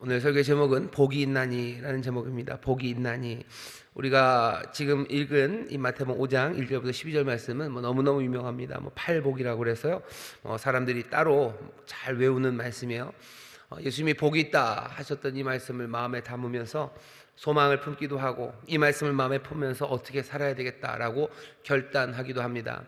오늘 설교 제목은 복이 있나니라는 제목입니다. 복이 있나니. 우리가 지금 읽은 이 마태복음 5장 1절부터 12절 말씀은 너무너무 유명합니다. 팔복이라고 그래서요. 사람들이 따로 잘 외우는 말씀이에요. 예수님이 복이 있다 하셨던 이 말씀을 마음에 담으면서 소망을 품기도 하고, 이 말씀을 마음에 품으면서 어떻게 살아야 되겠다라고 결단하기도 합니다.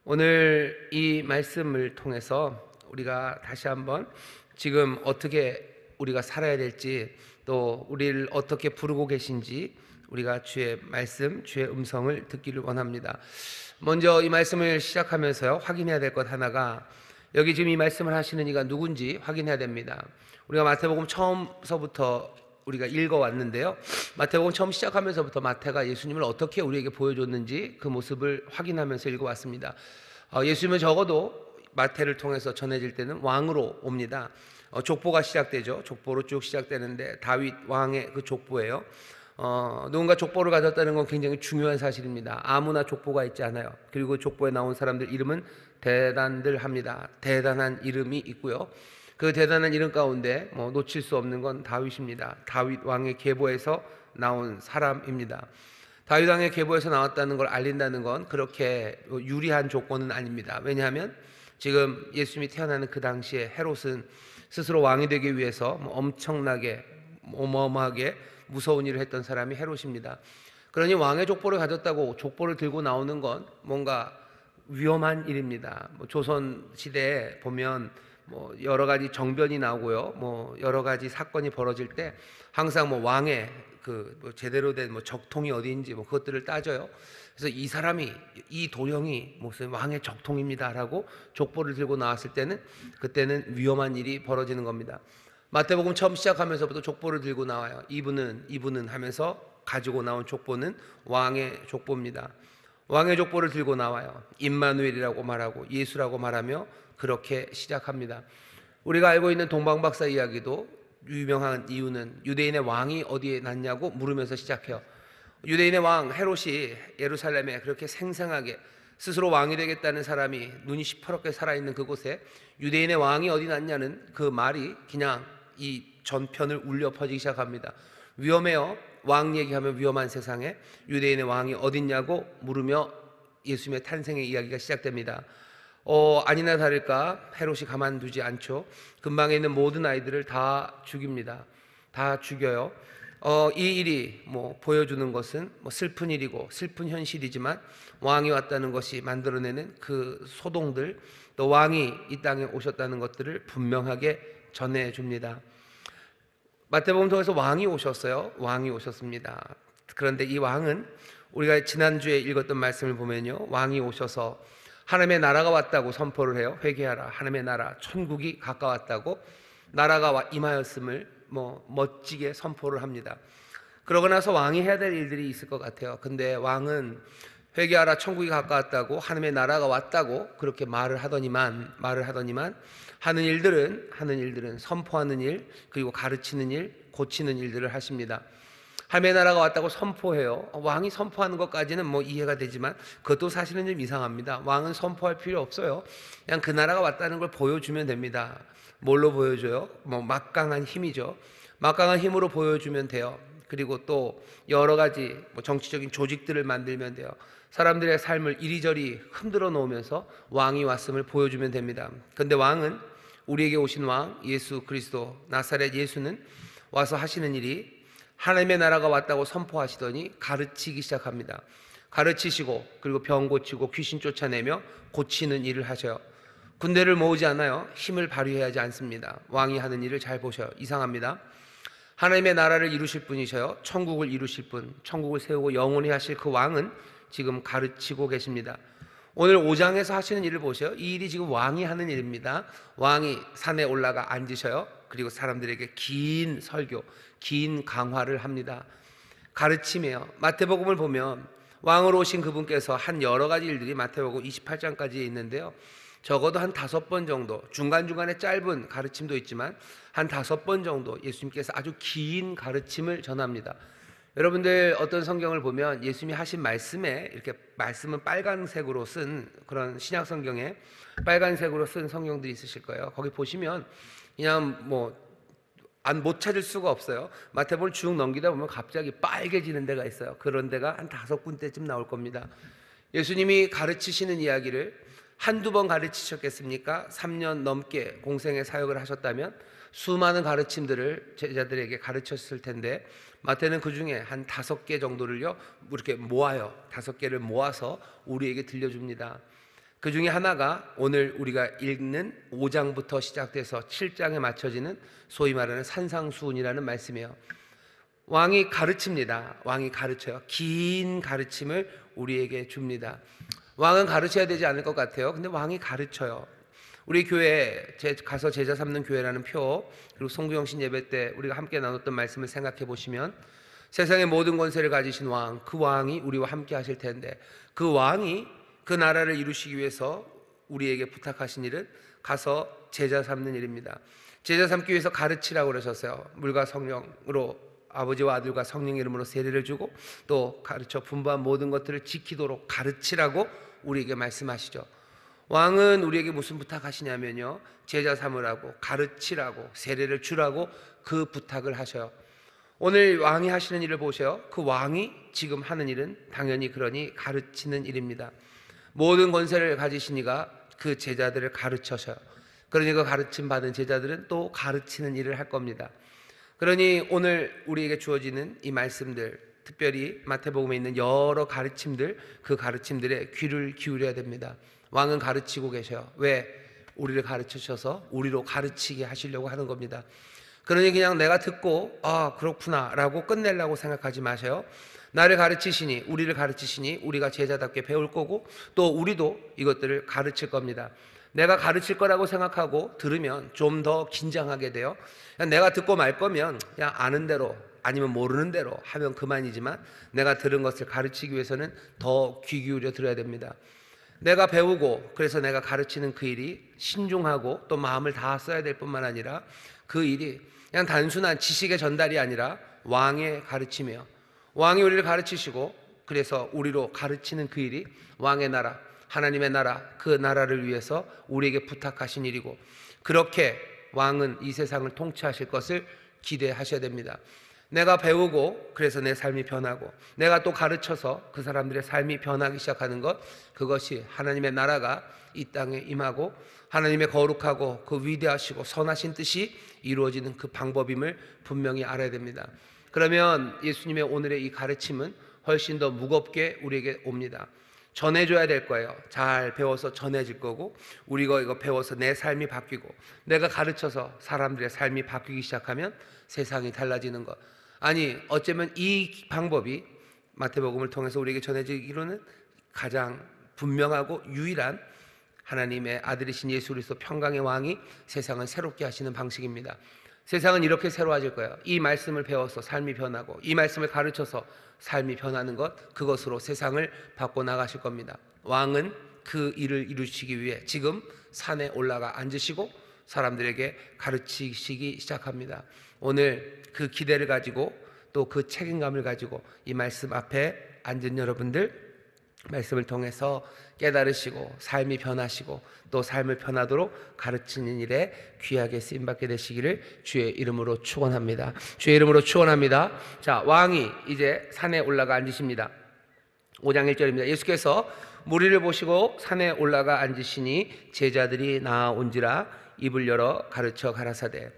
오늘 이 말씀을 통해서 우리가 다시 한번 지금 어떻게 우리가 살아야 될지, 또 우리를 어떻게 부르고 계신지 우리가 주의 말씀, 주의 음성을 듣기를 원합니다. 먼저 이 말씀을 시작하면서요, 확인해야 될 것 하나가, 여기 지금 이 말씀을 하시는 이가 누군지 확인해야 됩니다. 우리가 마태복음 처음서부터 우리가 읽어왔는데요, 마태복음 처음 시작하면서부터 마태가 예수님을 어떻게 우리에게 보여줬는지 그 모습을 확인하면서 읽어왔습니다. 예수님은 적어도 마태를 통해서 전해질 때는 왕으로 옵니다. 족보가 시작되죠. 족보로 쭉 시작되는데 다윗 왕의 그 족보예요. 누군가 족보를 가졌다는 건 굉장히 중요한 사실입니다. 아무나 족보가 있지 않아요. 그리고 족보에 나온 사람들 이름은 대단들 합니다. 대단한 이름이 있고요. 그 대단한 이름 가운데 놓칠 수 없는 건 다윗입니다. 다윗 왕의 계보에서 나온 사람입니다. 다윗 왕의 계보에서 나왔다는 걸 알린다는 건 그렇게 유리한 조건은 아닙니다. 왜냐하면 지금 예수님이 태어나는 그 당시에 헤롯은 스스로 왕이 되기 위해서 엄청나게 어마어마하게 무서운 일을 했던 사람이 헤롯입니다. 그러니 왕의 족보를 가졌다고 족보를 들고 나오는 건 뭔가 위험한 일입니다. 조선 시대에 보면 여러 가지 정변이 나오고요, 여러 가지 사건이 벌어질 때 항상 왕의 제대로 된 적통이 어디인지 그것들을 따져요. 그래서 이 사람이, 이 도령이 무슨 왕의 적통입니다라고 족보를 들고 나왔을 때는 그때는 위험한 일이 벌어지는 겁니다. 마태복음 처음 시작하면서부터 족보를 들고 나와요. 이분은 하면서 가지고 나온 족보는 왕의 족보입니다. 왕의 족보를 들고 나와요. 임마누엘이라고 말하고 예수라고 말하며 그렇게 시작합니다. 우리가 알고 있는 동방박사 이야기도 유명한 이유는 유대인의 왕이 어디에 났냐고 물으면서 시작해요. 유대인의 왕 헤롯이 예루살렘에 그렇게 생생하게 스스로 왕이 되겠다는 사람이 눈이 시퍼렇게 살아있는 그곳에 유대인의 왕이 어디 났냐는 그 말이 그냥 이 전편을 울려 퍼지기 시작합니다. 위험해요. 왕 얘기하면 위험한 세상에 유대인의 왕이 어딨냐고 물으며 예수님의 탄생의 이야기가 시작됩니다. 아니나 다를까 헤롯이 가만두지 않죠. 근방에 있는 모든 아이들을 다 죽입니다. 다 죽여요. 이 일이 보여주는 것은 슬픈 일이고 슬픈 현실이지만 왕이 왔다는 것이 만들어내는 그 소동들, 또 왕이 이 땅에 오셨다는 것들을 분명하게 전해줍니다. 마태복음 통해서 왕이 오셨어요. 왕이 오셨습니다. 그런데 이 왕은 우리가 지난주에 읽었던 말씀을 보면요, 왕이 오셔서 하나님의 나라가 왔다고 선포를 해요. 회개하라, 하나님의 나라, 천국이 가까웠다고, 나라가 임하였음을 멋지게 선포를 합니다. 그러고 나서 왕이 해야 될 일들이 있을 것 같아요. 근데 왕은 회개하라, 천국이 가까웠다고, 하나님의 나라가 왔다고 그렇게 말을 하더니만 하는 일들은 선포하는 일, 그리고 가르치는 일, 고치는 일들을 하십니다. 하나님의 나라가 왔다고 선포해요. 왕이 선포하는 것까지는 이해가 되지만 그것도 사실은 좀 이상합니다. 왕은 선포할 필요 없어요. 그냥 그 나라가 왔다는 걸 보여주면 됩니다. 뭘로 보여줘요? 막강한 힘이죠. 막강한 힘으로 보여주면 돼요. 그리고 또 여러 가지 정치적인 조직들을 만들면 돼요. 사람들의 삶을 이리저리 흔들어 놓으면서 왕이 왔음을 보여주면 됩니다. 그런데 왕은, 우리에게 오신 왕 예수 그리스도 나사렛 예수는 와서 하시는 일이 하나님의 나라가 왔다고 선포하시더니 가르치기 시작합니다. 가르치시고, 그리고 병 고치고 귀신 쫓아내며 고치는 일을 하셔요. 군대를 모으지 않아요. 힘을 발휘해야 하지 않습니다. 왕이 하는 일을 잘 보셔요. 이상합니다. 하나님의 나라를 이루실 분이셔요. 천국을 이루실 분, 천국을 세우고 영원히 하실 그 왕은 지금 가르치고 계십니다. 오늘 5장에서 하시는 일을 보세요. 이 일이 지금 왕이 하는 일입니다. 왕이 산에 올라가 앉으셔요. 그리고 사람들에게 긴 설교, 긴 강화를 합니다. 가르침이에요. 마태복음을 보면 왕으로 오신 그분께서 한 여러 가지 일들이 마태복음 28장까지에 있는데요, 적어도 한 5번 정도, 중간중간에 짧은 가르침도 있지만 한 5번 정도 예수님께서 아주 긴 가르침을 전합니다. 여러분들 어떤 성경을 보면 예수님이 하신 말씀에 이렇게 말씀은 빨간색으로 쓴 그런 신약 성경에 빨간색으로 쓴 성경들이 있으실 거예요. 거기 보시면 그냥 못 찾을 수가 없어요. 마태복음을 쭉 넘기다 보면 갑자기 빨개지는 데가 있어요. 그런 데가 한 5군데쯤 나올 겁니다. 예수님이 가르치시는 이야기를 한두 번 가르치셨겠습니까? 3년 넘게 공생의 사역을 하셨다면 수많은 가르침들을 제자들에게 가르쳤을 텐데, 마태는 그 중에 한 5개 정도를요 이렇게 모아요. 5개를 모아서 우리에게 들려줍니다. 그 중에 하나가 오늘 우리가 읽는 5장부터 시작돼서 7장에 맞춰지는 소위 말하는 산상수훈이라는 말씀이에요. 왕이 가르칩니다. 왕이 가르쳐요. 긴 가르침을 우리에게 줍니다. 왕은 가르쳐야 되지 않을 것 같아요. 근데 왕이 가르쳐요. 우리 교회 가서 제자 삼는 교회라는 표, 그리고 송구영신 예배 때 우리가 함께 나눴던 말씀을 생각해 보시면, 세상의 모든 권세를 가지신 왕, 그 왕이 우리와 함께 하실 텐데, 그 왕이 그 나라를 이루시기 위해서 우리에게 부탁하신 일은 가서 제자 삼는 일입니다. 제자 삼기 위해서 가르치라고 그러셨어요. 물과 성령으로, 아버지와 아들과 성령 이름으로 세례를 주고, 또 가르쳐 분부한 모든 것들을 지키도록 가르치라고 우리에게 말씀하시죠. 왕은 우리에게 무슨 부탁하시냐면요, 제자 삼으라고, 가르치라고, 세례를 주라고 그 부탁을 하셔요. 오늘 왕이 하시는 일을 보세요. 그 왕이 지금 하는 일은 당연히 그러니 가르치는 일입니다. 모든 권세를 가지신 이가 그 제자들을 가르쳐셔요. 그러니 그 가르침 받은 제자들은 또 가르치는 일을 할 겁니다. 그러니 오늘 우리에게 주어지는 이 말씀들, 특별히 마태복음에 있는 여러 가르침들, 그 가르침들에 귀를 기울여야 됩니다. 왕은 가르치고 계셔요. 왜? 우리를 가르치셔서 우리로 가르치게 하시려고 하는 겁니다. 그러니 그냥 내가 듣고 그렇구나 라고 끝내려고 생각하지 마세요. 나를 가르치시니, 우리를 가르치시니 우리가 제자답게 배울 거고, 또 우리도 이것들을 가르칠 겁니다. 내가 가르칠 거라고 생각하고 들으면 좀 더 긴장하게 돼요. 그냥 내가 듣고 말 거면 그냥 아는 대로 아니면 모르는 대로 하면 그만이지만, 내가 들은 것을 가르치기 위해서는 더 귀 기울여 들어야 됩니다. 내가 배우고 그래서 내가 가르치는 그 일이 신중하고 또 마음을 다 써야 될 뿐만 아니라, 그 일이 그냥 단순한 지식의 전달이 아니라 왕의 가르침이에요. 왕이 우리를 가르치시고 그래서 우리로 가르치는 그 일이 왕의 나라, 하나님의 나라, 그 나라를 위해서 우리에게 부탁하신 일이고, 그렇게 왕은 이 세상을 통치하실 것을 기대하셔야 됩니다. 내가 배우고 그래서 내 삶이 변하고, 내가 또 가르쳐서 그 사람들의 삶이 변하기 시작하는 것, 그것이 하나님의 나라가 이 땅에 임하고 하나님의 거룩하고 그 위대하시고 선하신 뜻이 이루어지는 그 방법임을 분명히 알아야 됩니다. 그러면 예수님의 오늘의 이 가르침은 훨씬 더 무겁게 우리에게 옵니다. 전해줘야 될 거예요. 잘 배워서 전해질 거고, 우리가 이거 배워서 내 삶이 바뀌고, 내가 가르쳐서 사람들의 삶이 바뀌기 시작하면 세상이 달라지는 것. 아니, 어쩌면 이 방법이 마태복음을 통해서 우리에게 전해지기로는 가장 분명하고 유일한 하나님의 아들이신 예수 그리스도 평강의 왕이 세상을 새롭게 하시는 방식입니다. 세상은 이렇게 새로워질 거예요. 이 말씀을 배워서 삶이 변하고, 이 말씀을 가르쳐서 삶이 변하는 것, 그것으로 세상을 바꿔 나가실 겁니다. 왕은 그 일을 이루시기 위해 지금 산에 올라가 앉으시고 사람들에게 가르치시기 시작합니다. 오늘 그 기대를 가지고 또 그 책임감을 가지고 이 말씀 앞에 앉은 여러분들, 말씀을 통해서 깨달으시고 삶이 변하시고 또 삶을 변하도록 가르치는 일에 귀하게 쓰임받게 되시기를 주의 이름으로 축원합니다. 주의 이름으로 축원합니다. 자, 왕이 이제 산에 올라가 앉으십니다. 5장 1절입니다. 예수께서 무리를 보시고 산에 올라가 앉으시니 제자들이 나아온지라 입을 열어 가르쳐 가라사대.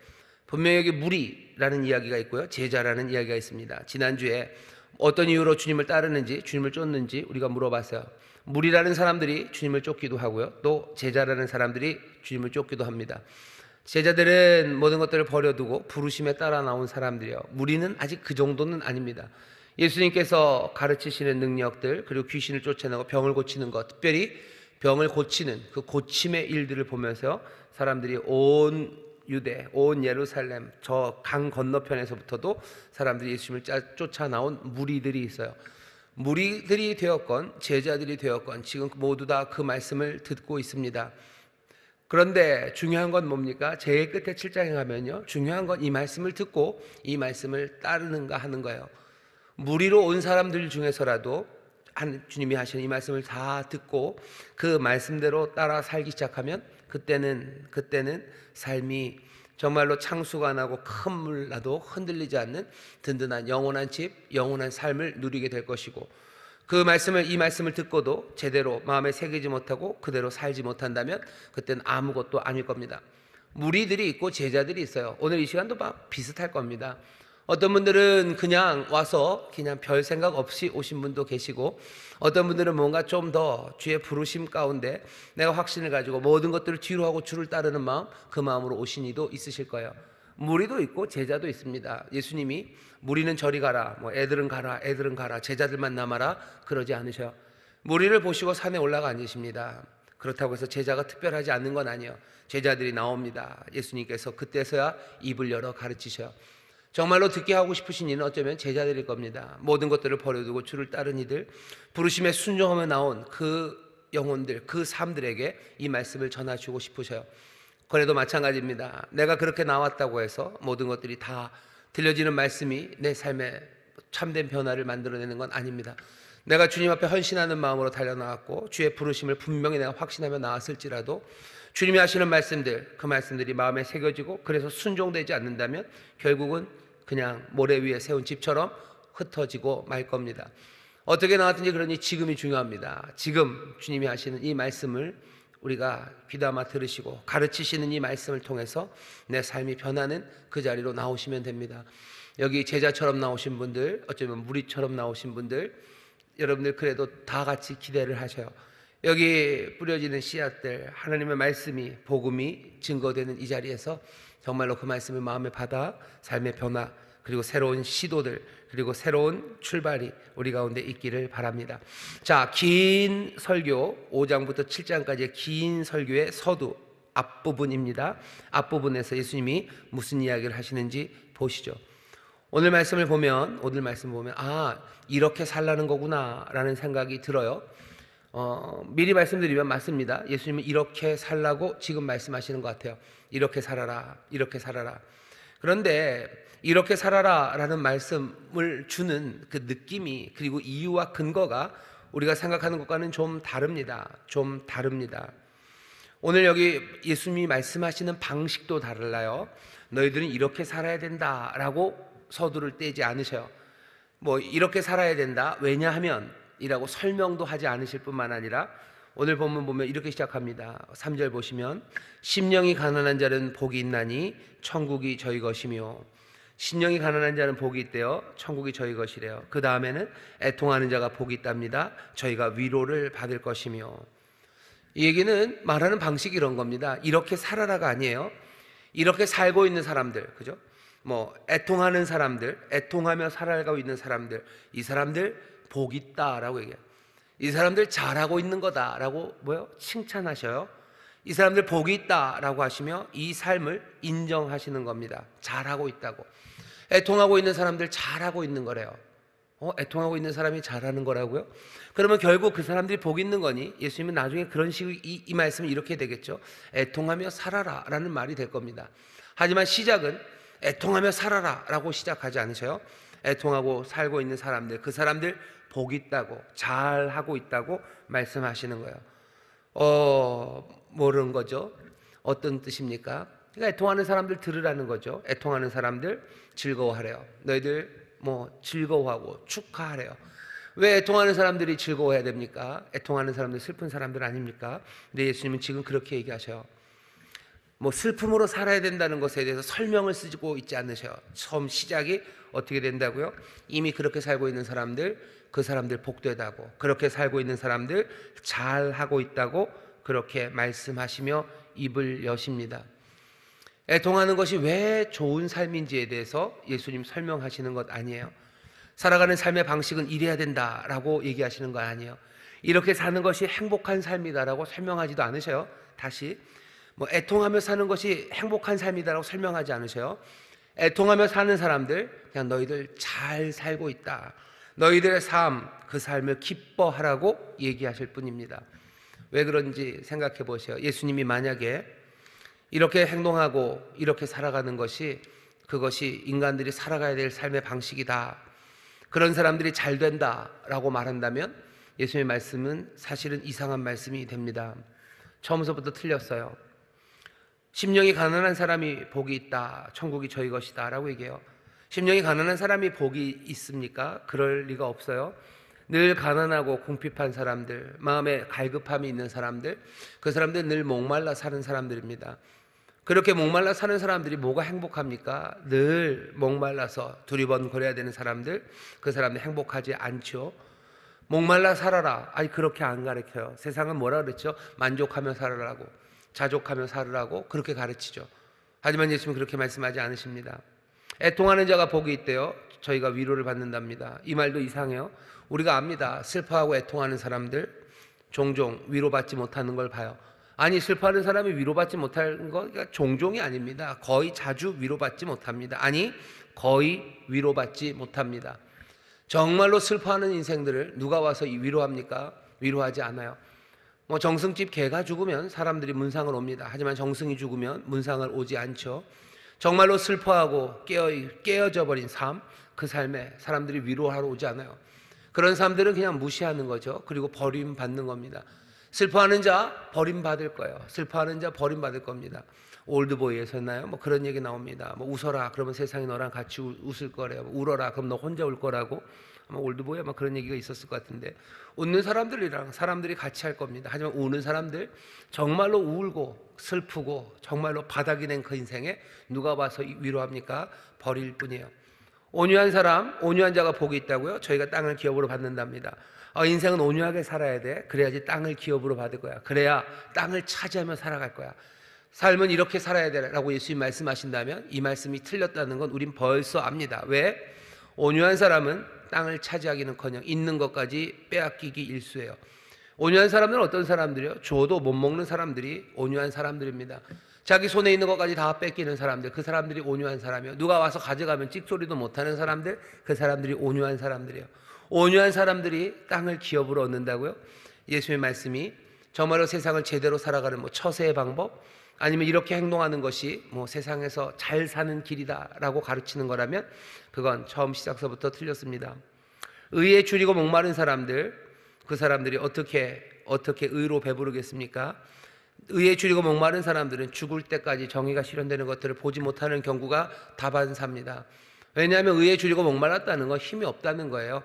분명히 여기 무리라는 이야기가 있고요, 제자라는 이야기가 있습니다. 지난주에 어떤 이유로 주님을 따르는지, 주님을 쫓는지 우리가 물어봤어요. 무리라는 사람들이 주님을 쫓기도 하고요, 또 제자라는 사람들이 주님을 쫓기도 합니다. 제자들은 모든 것들을 버려두고 부르심에 따라 나온 사람들이요, 무리는 아직 그 정도는 아닙니다. 예수님께서 가르치시는 능력들, 그리고 귀신을 쫓아내고 병을 고치는 것, 특별히 병을 고치는 그 고침의 일들을 보면서 사람들이 온 유대, 온 예루살렘, 저 강 건너편에서부터도 사람들이 예수님을 쫓아 나온 무리들이 있어요. 무리들이 되었건 제자들이 되었건 지금 모두 다 그 말씀을 듣고 있습니다. 그런데 중요한 건 뭡니까? 제일 끝에 7장에 가면요, 중요한 건 이 말씀을 듣고 이 말씀을 따르는가 하는 거예요. 무리로 온 사람들 중에서라도 주님이 하시는 이 말씀을 다 듣고 그 말씀대로 따라 살기 시작하면 그때는 삶이 정말로 창수가 안 하고 큰 물 나도 흔들리지 않는 든든한 영원한 집, 영원한 삶을 누리게 될 것이고, 이 말씀을 듣고도 제대로 마음에 새기지 못하고 그대로 살지 못한다면 그때는 아무것도 아닐 겁니다. 무리들이 있고 제자들이 있어요. 오늘 이 시간도 막 비슷할 겁니다. 어떤 분들은 그냥 와서 그냥 별 생각 없이 오신 분도 계시고, 어떤 분들은 뭔가 좀 더 주의 부르심 가운데 내가 확신을 가지고 모든 것들을 뒤로 하고 주를 따르는 마음, 그 마음으로 오신 이도 있으실 거예요. 무리도 있고 제자도 있습니다. 예수님이 무리는 저리 가라, 뭐 애들은 가라, 제자들만 남아라, 그러지 않으셔요. 무리를 보시고 산에 올라가 앉으십니다. 그렇다고 해서 제자가 특별하지 않는 건 아니에요. 제자들이 나옵니다. 예수님께서 그때서야 입을 열어 가르치셔요. 정말로 듣게 하고 싶으신 이는 어쩌면 제자들일 겁니다. 모든 것들을 버려두고 주를 따른 이들, 부르심에 순종하며 나온 그 영혼들, 그 삶들에게 이 말씀을 전하시고 싶으셔요. 그래도 마찬가지입니다. 내가 그렇게 나왔다고 해서 모든 것들이 다 들려지는 말씀이 내 삶에 참된 변화를 만들어내는 건 아닙니다. 내가 주님 앞에 헌신하는 마음으로 달려나왔고 주의 부르심을 분명히 내가 확신하며 나왔을지라도 주님이 하시는 말씀들, 그 말씀들이 마음에 새겨지고 그래서 순종되지 않는다면 결국은 그냥 모래 위에 세운 집처럼 흩어지고 말 겁니다. 어떻게 나왔든지 그러니 지금이 중요합니다. 지금 주님이 하시는 이 말씀을 우리가 귀담아 들으시고 가르치시는 이 말씀을 통해서 내 삶이 변하는 그 자리로 나오시면 됩니다. 여기 제자처럼 나오신 분들, 어쩌면 무리처럼 나오신 분들, 여러분들 그래도 다 같이 기대를 하셔요. 여기 뿌려지는 씨앗들, 하나님의 말씀이, 복음이 증거되는 이 자리에서 정말로 그 말씀을 마음에 받아 삶의 변화, 그리고 새로운 시도들, 그리고 새로운 출발이 우리 가운데 있기를 바랍니다. 자, 긴 설교 5장부터 7장까지의 긴 설교의 서두 앞부분입니다. 앞부분에서 예수님이 무슨 이야기를 하시는지 보시죠. 오늘 말씀을 보면 아, 이렇게 살라는 거구나 라는 생각이 들어요. 미리 말씀드리면 맞습니다. 예수님은 이렇게 살라고 지금 말씀하시는 것 같아요. 이렇게 살아라, 이렇게 살아라. 그런데 이렇게 살아라 라는 말씀을 주는 그 느낌이, 그리고 이유와 근거가 우리가 생각하는 것과는 좀 다릅니다. 오늘 여기 예수님이 말씀하시는 방식도 달라요. 너희들은 이렇게 살아야 된다 라고 서두를 떼지 않으셔요. 뭐 이렇게 살아야 된다, 왜냐하면 이라고 설명도 하지 않으실 뿐만 아니라 오늘 본문 보면 이렇게 시작합니다. 3절 보시면 심령이 가난한 자는 복이 있나니 천국이 저희 것이며, 심령이 가난한 자는 복이 있대요. 천국이 저희 것이래요. 그 다음에는 애통하는 자가 복이 있답니다. 저희가 위로를 받을 것이며. 이 얘기는 말하는 방식이 이런 겁니다. 이렇게 살아라가 아니에요. 이렇게 살고 있는 사람들, 그죠? 뭐 애통하는 사람들, 애통하며 살아가고 있는 사람들, 이 사람들 복 있다라고 얘기해요. 이 사람들 잘하고 있는 거다라고 칭찬하셔요. 이 사람들 복이 있다라고 하시며 이 삶을 인정하시는 겁니다. 잘하고 있다고. 애통하고 있는 사람들 잘하고 있는 거래요. 애통하고 있는 사람이 잘하는 거라고요? 그러면 결국 그 사람들이 복 있는 거니? 예수님은 나중에 그런 식으로 이 말씀이 이렇게 되겠죠. 애통하며 살아라 라는 말이 될 겁니다. 하지만 시작은 애통하며 살아라 라고 시작하지 않으셔요. 애통하고 살고 있는 사람들, 그 사람들 복 있다고, 잘하고 있다고 말씀하시는 거예요. 모르는 거죠. 어떤 뜻입니까? 그러니까 애통하는 사람들 들으라는 거죠. 애통하는 사람들 즐거워하래요. 너희들 즐거워하고 축하하래요. 왜 애통하는 사람들이 즐거워해야 됩니까? 애통하는 사람들 슬픈 사람들 아닙니까? 근데 예수님은 지금 그렇게 얘기하셔요. 슬픔으로 살아야 된다는 것에 대해서 설명을 쓰고 있지 않으셔요. 처음 시작이 어떻게 된다고요? 이미 그렇게 살고 있는 사람들, 그 사람들 복되다고, 그렇게 살고 있는 사람들 잘하고 있다고 그렇게 말씀하시며 입을 여십니다. 애통하는 것이 왜 좋은 삶인지에 대해서 예수님 설명하시는 것 아니에요. 살아가는 삶의 방식은 이래야 된다라고 얘기하시는 거 아니에요. 이렇게 사는 것이 행복한 삶이다라고 설명하지도 않으셔요. 다시 애통하며 사는 것이 행복한 삶이다라고 설명하지 않으셔요. 애통하며 사는 사람들, 그냥 너희들 잘 살고 있다, 너희들의 삶, 그 삶을 기뻐하라고 얘기하실 뿐입니다. 왜 그런지 생각해 보세요. 예수님이 만약에 이렇게 행동하고 이렇게 살아가는 것이, 그것이 인간들이 살아가야 될 삶의 방식이다, 그런 사람들이 잘 된다라고 말한다면 예수님의 말씀은 사실은 이상한 말씀이 됩니다. 처음서부터 틀렸어요. 심령이 가난한 사람이 복이 있다. 천국이 저희 것이다. 라고 얘기해요. 심령이 가난한 사람이 복이 있습니까? 그럴 리가 없어요. 늘 가난하고 궁핍한 사람들, 마음에 갈급함이 있는 사람들, 그 사람들은 늘 목말라 사는 사람들입니다. 그렇게 목말라 사는 사람들이 뭐가 행복합니까? 늘 목말라서 두리번거려야 되는 사람들, 그 사람들 행복하지 않죠. 목말라 살아라. 아니, 그렇게 안 가르쳐요. 세상은 뭐라 그랬죠? 만족하며 살아라고, 자족하며 살으라고 그렇게 가르치죠. 하지만 예수님은 그렇게 말씀하지 않으십니다. 애통하는 자가 복이 있대요. 저희가 위로를 받는답니다. 이 말도 이상해요. 우리가 압니다. 슬퍼하고 애통하는 사람들 종종 위로받지 못하는 걸 봐요. 아니, 슬퍼하는 사람이 위로받지 못하는 거 종종이 아닙니다. 거의 자주 위로받지 못합니다. 아니, 거의 위로받지 못합니다. 정말로 슬퍼하는 인생들을 누가 와서 위로합니까? 위로하지 않아요. 정승집 개가 죽으면 사람들이 문상을 옵니다. 하지만 정승이 죽으면 문상을 오지 않죠. 정말로 슬퍼하고 깨어져 버린 삶, 그 삶에 사람들이 위로하러 오지 않아요. 그런 사람들은 그냥 무시하는 거죠. 그리고 버림받는 겁니다. 슬퍼하는 자 버림받을 거예요. 슬퍼하는 자 버림받을 겁니다. 올드보이에서였나요? 그런 얘기 나옵니다. 웃어라 그러면 세상이 너랑 같이 웃을 거래요. 울어라 그럼 너 혼자 울 거라고. 올드보이에 그런 얘기가 있었을 것 같은데, 웃는 사람들이랑 사람들이 같이 할 겁니다. 하지만 우는 사람들, 정말로 울고 슬프고 정말로 바닥이 된 그 인생에 누가 와서 위로합니까? 버릴 뿐이에요. 온유한 사람, 온유한 자가 복이 있다고요? 저희가 땅을 기업으로 받는답니다. 인생은 온유하게 살아야 돼. 그래야지 땅을 기업으로 받을 거야. 그래야 땅을 차지하며 살아갈 거야. 삶은 이렇게 살아야 되라고 예수님 말씀하신다면 이 말씀이 틀렸다는 건 우린 벌써 압니다. 왜? 온유한 사람은 땅을 차지하기는커녕 있는 것까지 빼앗기기 일쑤예요. 온유한 사람들은 어떤 사람들이요? 줘도 못 먹는 사람들이 온유한 사람들입니다. 자기 손에 있는 것까지 다 뺏기는 사람들, 그 사람들이 온유한 사람이에요. 누가 와서 가져가면 찍소리도 못하는 사람들, 그 사람들이 온유한 사람들이에요. 온유한 사람들이 땅을 기업으로 얻는다고요? 예수님의 말씀이 정말로 세상을 제대로 살아가는 처세의 방법, 아니면 이렇게 행동하는 것이 세상에서 잘 사는 길이다라고 가르치는 거라면 그건 처음 시작서부터 틀렸습니다. 의에 줄이고 목마른 사람들, 그 사람들이 어떻게 의로 배부르겠습니까? 의에 줄이고 목마른 사람들은 죽을 때까지 정의가 실현되는 것들을 보지 못하는 경우가 다반사입니다. 왜냐하면 의에 줄이고 목말랐다는 건 힘이 없다는 거예요.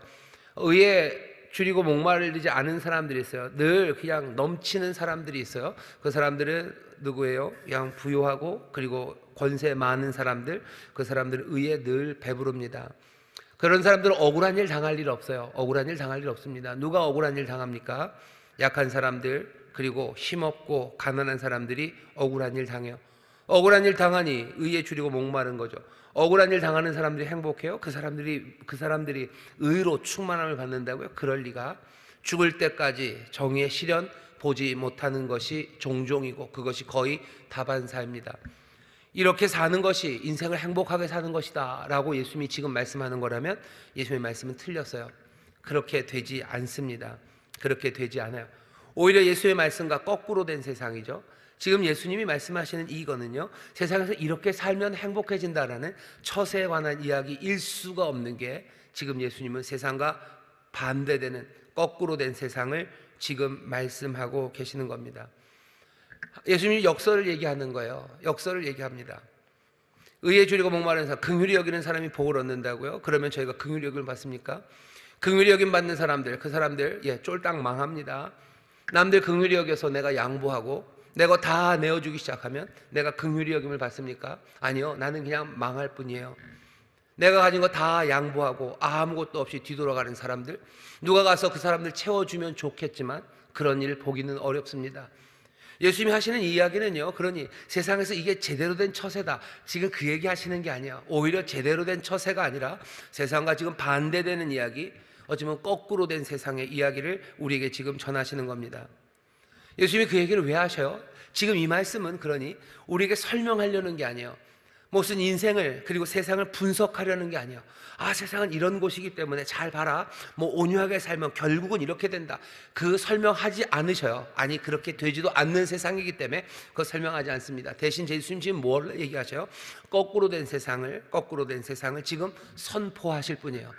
의에 줄이고 목마르지 않은 사람들이 있어요. 늘 그냥 넘치는 사람들이 있어요. 그 사람들은 누구예요? 그냥 부유하고 그리고 권세 많은 사람들, 그 사람들은 의에 늘 배부릅니다. 그런 사람들은 억울한 일 당할 일 없어요. 억울한 일 당할 일 없습니다. 누가 억울한 일 당합니까? 약한 사람들, 그리고 힘없고 가난한 사람들이 억울한 일 당해요. 억울한 일 당하니 의에 줄이고 목마른 거죠. 억울한 일 당하는 사람들이 행복해요? 그 사람들이 의로 충만함을 받는다고요? 그럴 리가. 죽을 때까지 정의의 실현 보지 못하는 것이 종종이고 그것이 거의 다반사입니다. 이렇게 사는 것이 인생을 행복하게 사는 것이다 라고 예수님이 지금 말씀하는 거라면 예수님의 말씀은 틀렸어요. 그렇게 되지 않습니다. 그렇게 되지 않아요. 오히려 예수의 말씀과 거꾸로 된 세상이죠. 지금 예수님이 말씀하시는 이거는요, 세상에서 이렇게 살면 행복해진다라는 처세에 관한 이야기일 수가 없는 게, 지금 예수님은 세상과 반대되는 거꾸로 된 세상을 지금 말씀하고 계시는 겁니다. 예수님이 역설을 얘기하는 거예요. 역설을 얘기합니다. 의에 줄이고 목마른 사람, 긍휼히 여기는 사람이 복을 얻는다고요? 그러면 저희가 긍휼히 여김을 받습니까? 긍휼히 여김 받는 사람들, 그 사람들 쫄딱 망합니다. 남들 긍휼히 여겨서 내가 양보하고 내가 다 내어주기 시작하면 내가 긍휼히 여김을 받습니까? 아니요. 나는 그냥 망할 뿐이에요. 내가 가진 거 다 양보하고 아무것도 없이 뒤돌아가는 사람들, 누가 가서 그 사람들 채워주면 좋겠지만 그런 일 보기는 어렵습니다. 예수님이 하시는 이 이야기는요, 그러니 세상에서 이게 제대로 된 처세다, 지금 그 얘기 하시는 게 아니야. 오히려 제대로 된 처세가 아니라 세상과 지금 반대되는 이야기, 어쩌면 거꾸로 된 세상의 이야기를 우리에게 지금 전하시는 겁니다. 예수님이 그 얘기를 왜 하셔요? 지금 이 말씀은 그러니 우리에게 설명하려는 게 아니에요. 무슨 인생을 그리고 세상을 분석하려는 게 아니에요. 세상은 이런 곳이기 때문에 잘 봐라, 온유하게 살면 결국은 이렇게 된다, 그 설명하지 않으셔요. 아니, 그렇게 되지도 않는 세상이기 때문에 그거 설명하지 않습니다. 대신 예수님 지금 뭘 얘기하셔요? 거꾸로 된 세상을 지금 선포하실 뿐이에요.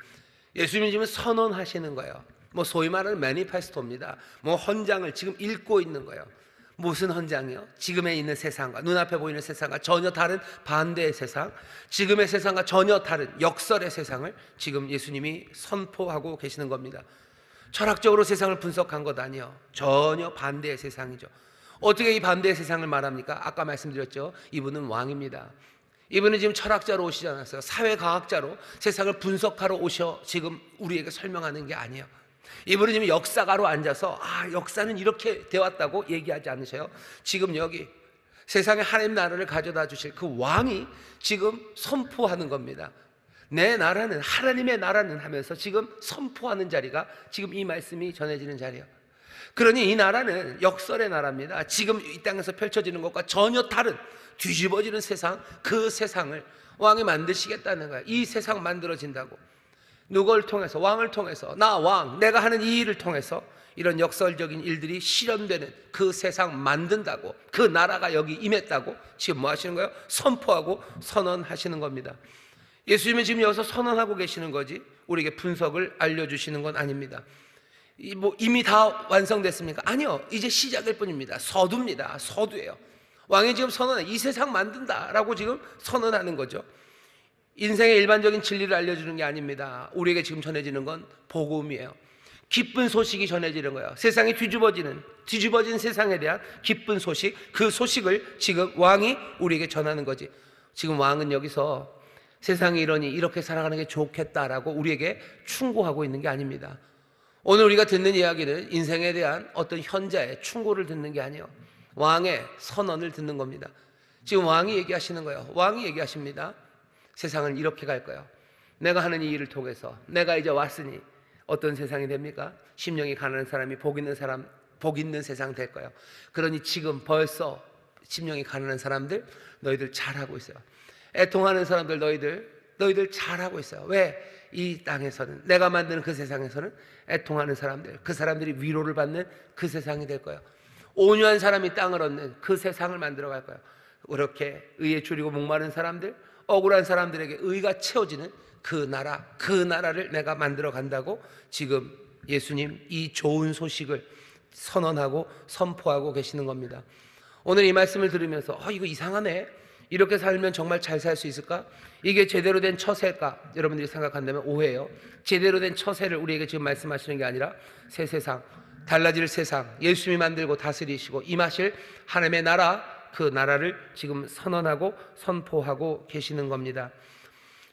예수님이 지금 선언하시는 거예요. 소위 말하는 매니페스토입니다. 헌장을 지금 읽고 있는 거예요. 무슨 헌장이요? 지금에 있는 세상과, 눈앞에 보이는 세상과 전혀 다른 반대의 세상, 지금의 세상과 전혀 다른 역설의 세상을 지금 예수님이 선포하고 계시는 겁니다. 철학적으로 세상을 분석한 것 아니요, 전혀 반대의 세상이죠. 어떻게 이 반대의 세상을 말합니까? 아까 말씀드렸죠. 이분은 왕입니다. 이분은 지금 철학자로 오시지 않았어요. 사회과학자로 세상을 분석하러 오셔 지금 우리에게 설명하는 게 아니에요. 이분은 지금 역사가로 앉아서 역사는 이렇게 되었다고 얘기하지 않으셔요. 지금 여기 세상에 하나님 나라를 가져다 주실 그 왕이 지금 선포하는 겁니다. 내 나라는, 하나님의 나라는 하면서 지금 선포하는 자리가 지금 이 말씀이 전해지는 자리예요. 그러니 이 나라는 역설의 나라입니다. 지금 이 땅에서 펼쳐지는 것과 전혀 다른 뒤집어지는 세상, 그 세상을 왕이 만드시겠다는 거예요. 이 세상 만들어진다고. 누구를 통해서? 왕을 통해서. 나 왕, 내가 하는 이 일을 통해서 이런 역설적인 일들이 실현되는 그 세상 만든다고, 그 나라가 여기 임했다고 지금 뭐 하시는 거예요? 선포하고 선언하시는 겁니다. 예수님은 지금 여기서 선언하고 계시는 거지 우리에게 분석을 알려주시는 건 아닙니다. 이미 다 완성됐습니까? 아니요, 이제 시작일 뿐입니다. 서두입니다. 서두예요. 왕이 지금 선언해, 이 세상 만든다라고 지금 선언하는 거죠. 인생의 일반적인 진리를 알려주는 게 아닙니다. 우리에게 지금 전해지는 건 복음이에요. 기쁜 소식이 전해지는 거예요. 세상이 뒤집어진 세상에 대한 기쁜 소식, 그 소식을 지금 왕이 우리에게 전하는 거지. 지금 왕은 여기서 세상이 이러니 이렇게 살아가는 게 좋겠다라고 우리에게 충고하고 있는 게 아닙니다. 오늘 우리가 듣는 이야기는 인생에 대한 어떤 현자의 충고를 듣는 게 아니에요. 왕의 선언을 듣는 겁니다. 지금 왕이 얘기하시는 거예요. 왕이 얘기하십니다. 세상은 이렇게 갈 거예요. 내가 하는 이 일을 통해서 내가 이제 왔으니 어떤 세상이 됩니까? 심령이 가난한 사람이 복 있는 세상 될 거예요. 그러니 지금 벌써 심령이 가난한 사람들, 너희들 잘하고 있어요. 애통하는 사람들, 너희들 잘하고 있어요. 왜? 이 땅에서는, 내가 만드는 그 세상에서는 애통하는 사람들, 그 사람들이 위로를 받는 그 세상이 될 거예요. 온유한 사람이 땅을 얻는 그 세상을 만들어 갈 거예요. 그렇게 의에 줄이고 목마른 사람들, 억울한 사람들에게 의가 채워지는 그 나라를 내가 만들어 간다고 지금 예수님 이 좋은 소식을 선언하고 선포하고 계시는 겁니다. 오늘 이 말씀을 들으면서 이거 이상하네, 이렇게 살면 정말 잘 살 수 있을까? 이게 제대로 된 처세일까? 여러분들이 생각한다면 오해예요. 제대로 된 처세를 우리에게 지금 말씀하시는 게 아니라 새 세상, 달라질 세상, 예수님이 만들고 다스리시고 임하실 하나님의 나라, 그 나라를 지금 선언하고 선포하고 계시는 겁니다.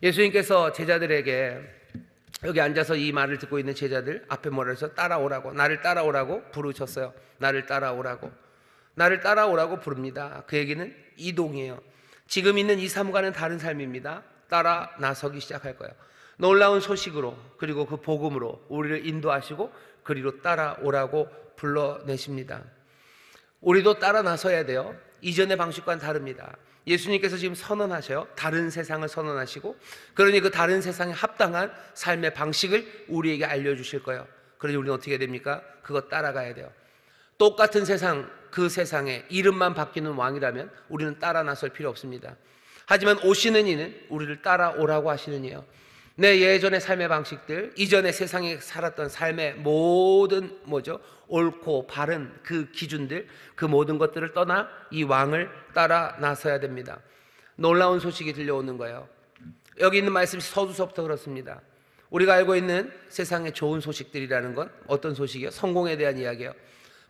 예수님께서 제자들에게, 여기 앉아서 이 말을 듣고 있는 제자들 앞에 뭐라 해서 따라오라고, 나를 따라오라고 부르셨어요. 나를 따라오라고 부릅니다. 그 얘기는 이동이에요. 지금 있는 이 삶과는 다른 삶입니다. 따라 나서기 시작할 거예요. 놀라운 소식으로, 그리고 그 복음으로 우리를 인도하시고 그리로 따라오라고 불러내십니다. 우리도 따라 나서야 돼요. 이전의 방식과는 다릅니다. 예수님께서 지금 선언하셔요. 다른 세상을 선언하시고, 그러니 그 다른 세상에 합당한 삶의 방식을 우리에게 알려주실 거예요. 그러니 우리는 어떻게 됩니까? 그거 따라가야 돼요. 똑같은 세상, 그 세상에 이름만 바뀌는 왕이라면 우리는 따라 나설 필요 없습니다. 하지만 오시는 이는 우리를 따라오라고 하시는 이에요. 내 예전의 삶의 방식들, 이전의 세상에 살았던 삶의 모든 옳고 바른 그 기준들, 그 모든 것들을 떠나 이 왕을 따라 나서야 됩니다. 놀라운 소식이 들려오는 거예요. 여기 있는 말씀이 서두서부터 그렇습니다. 우리가 알고 있는 세상의 좋은 소식들이라는 건 어떤 소식이에요? 성공에 대한 이야기예요.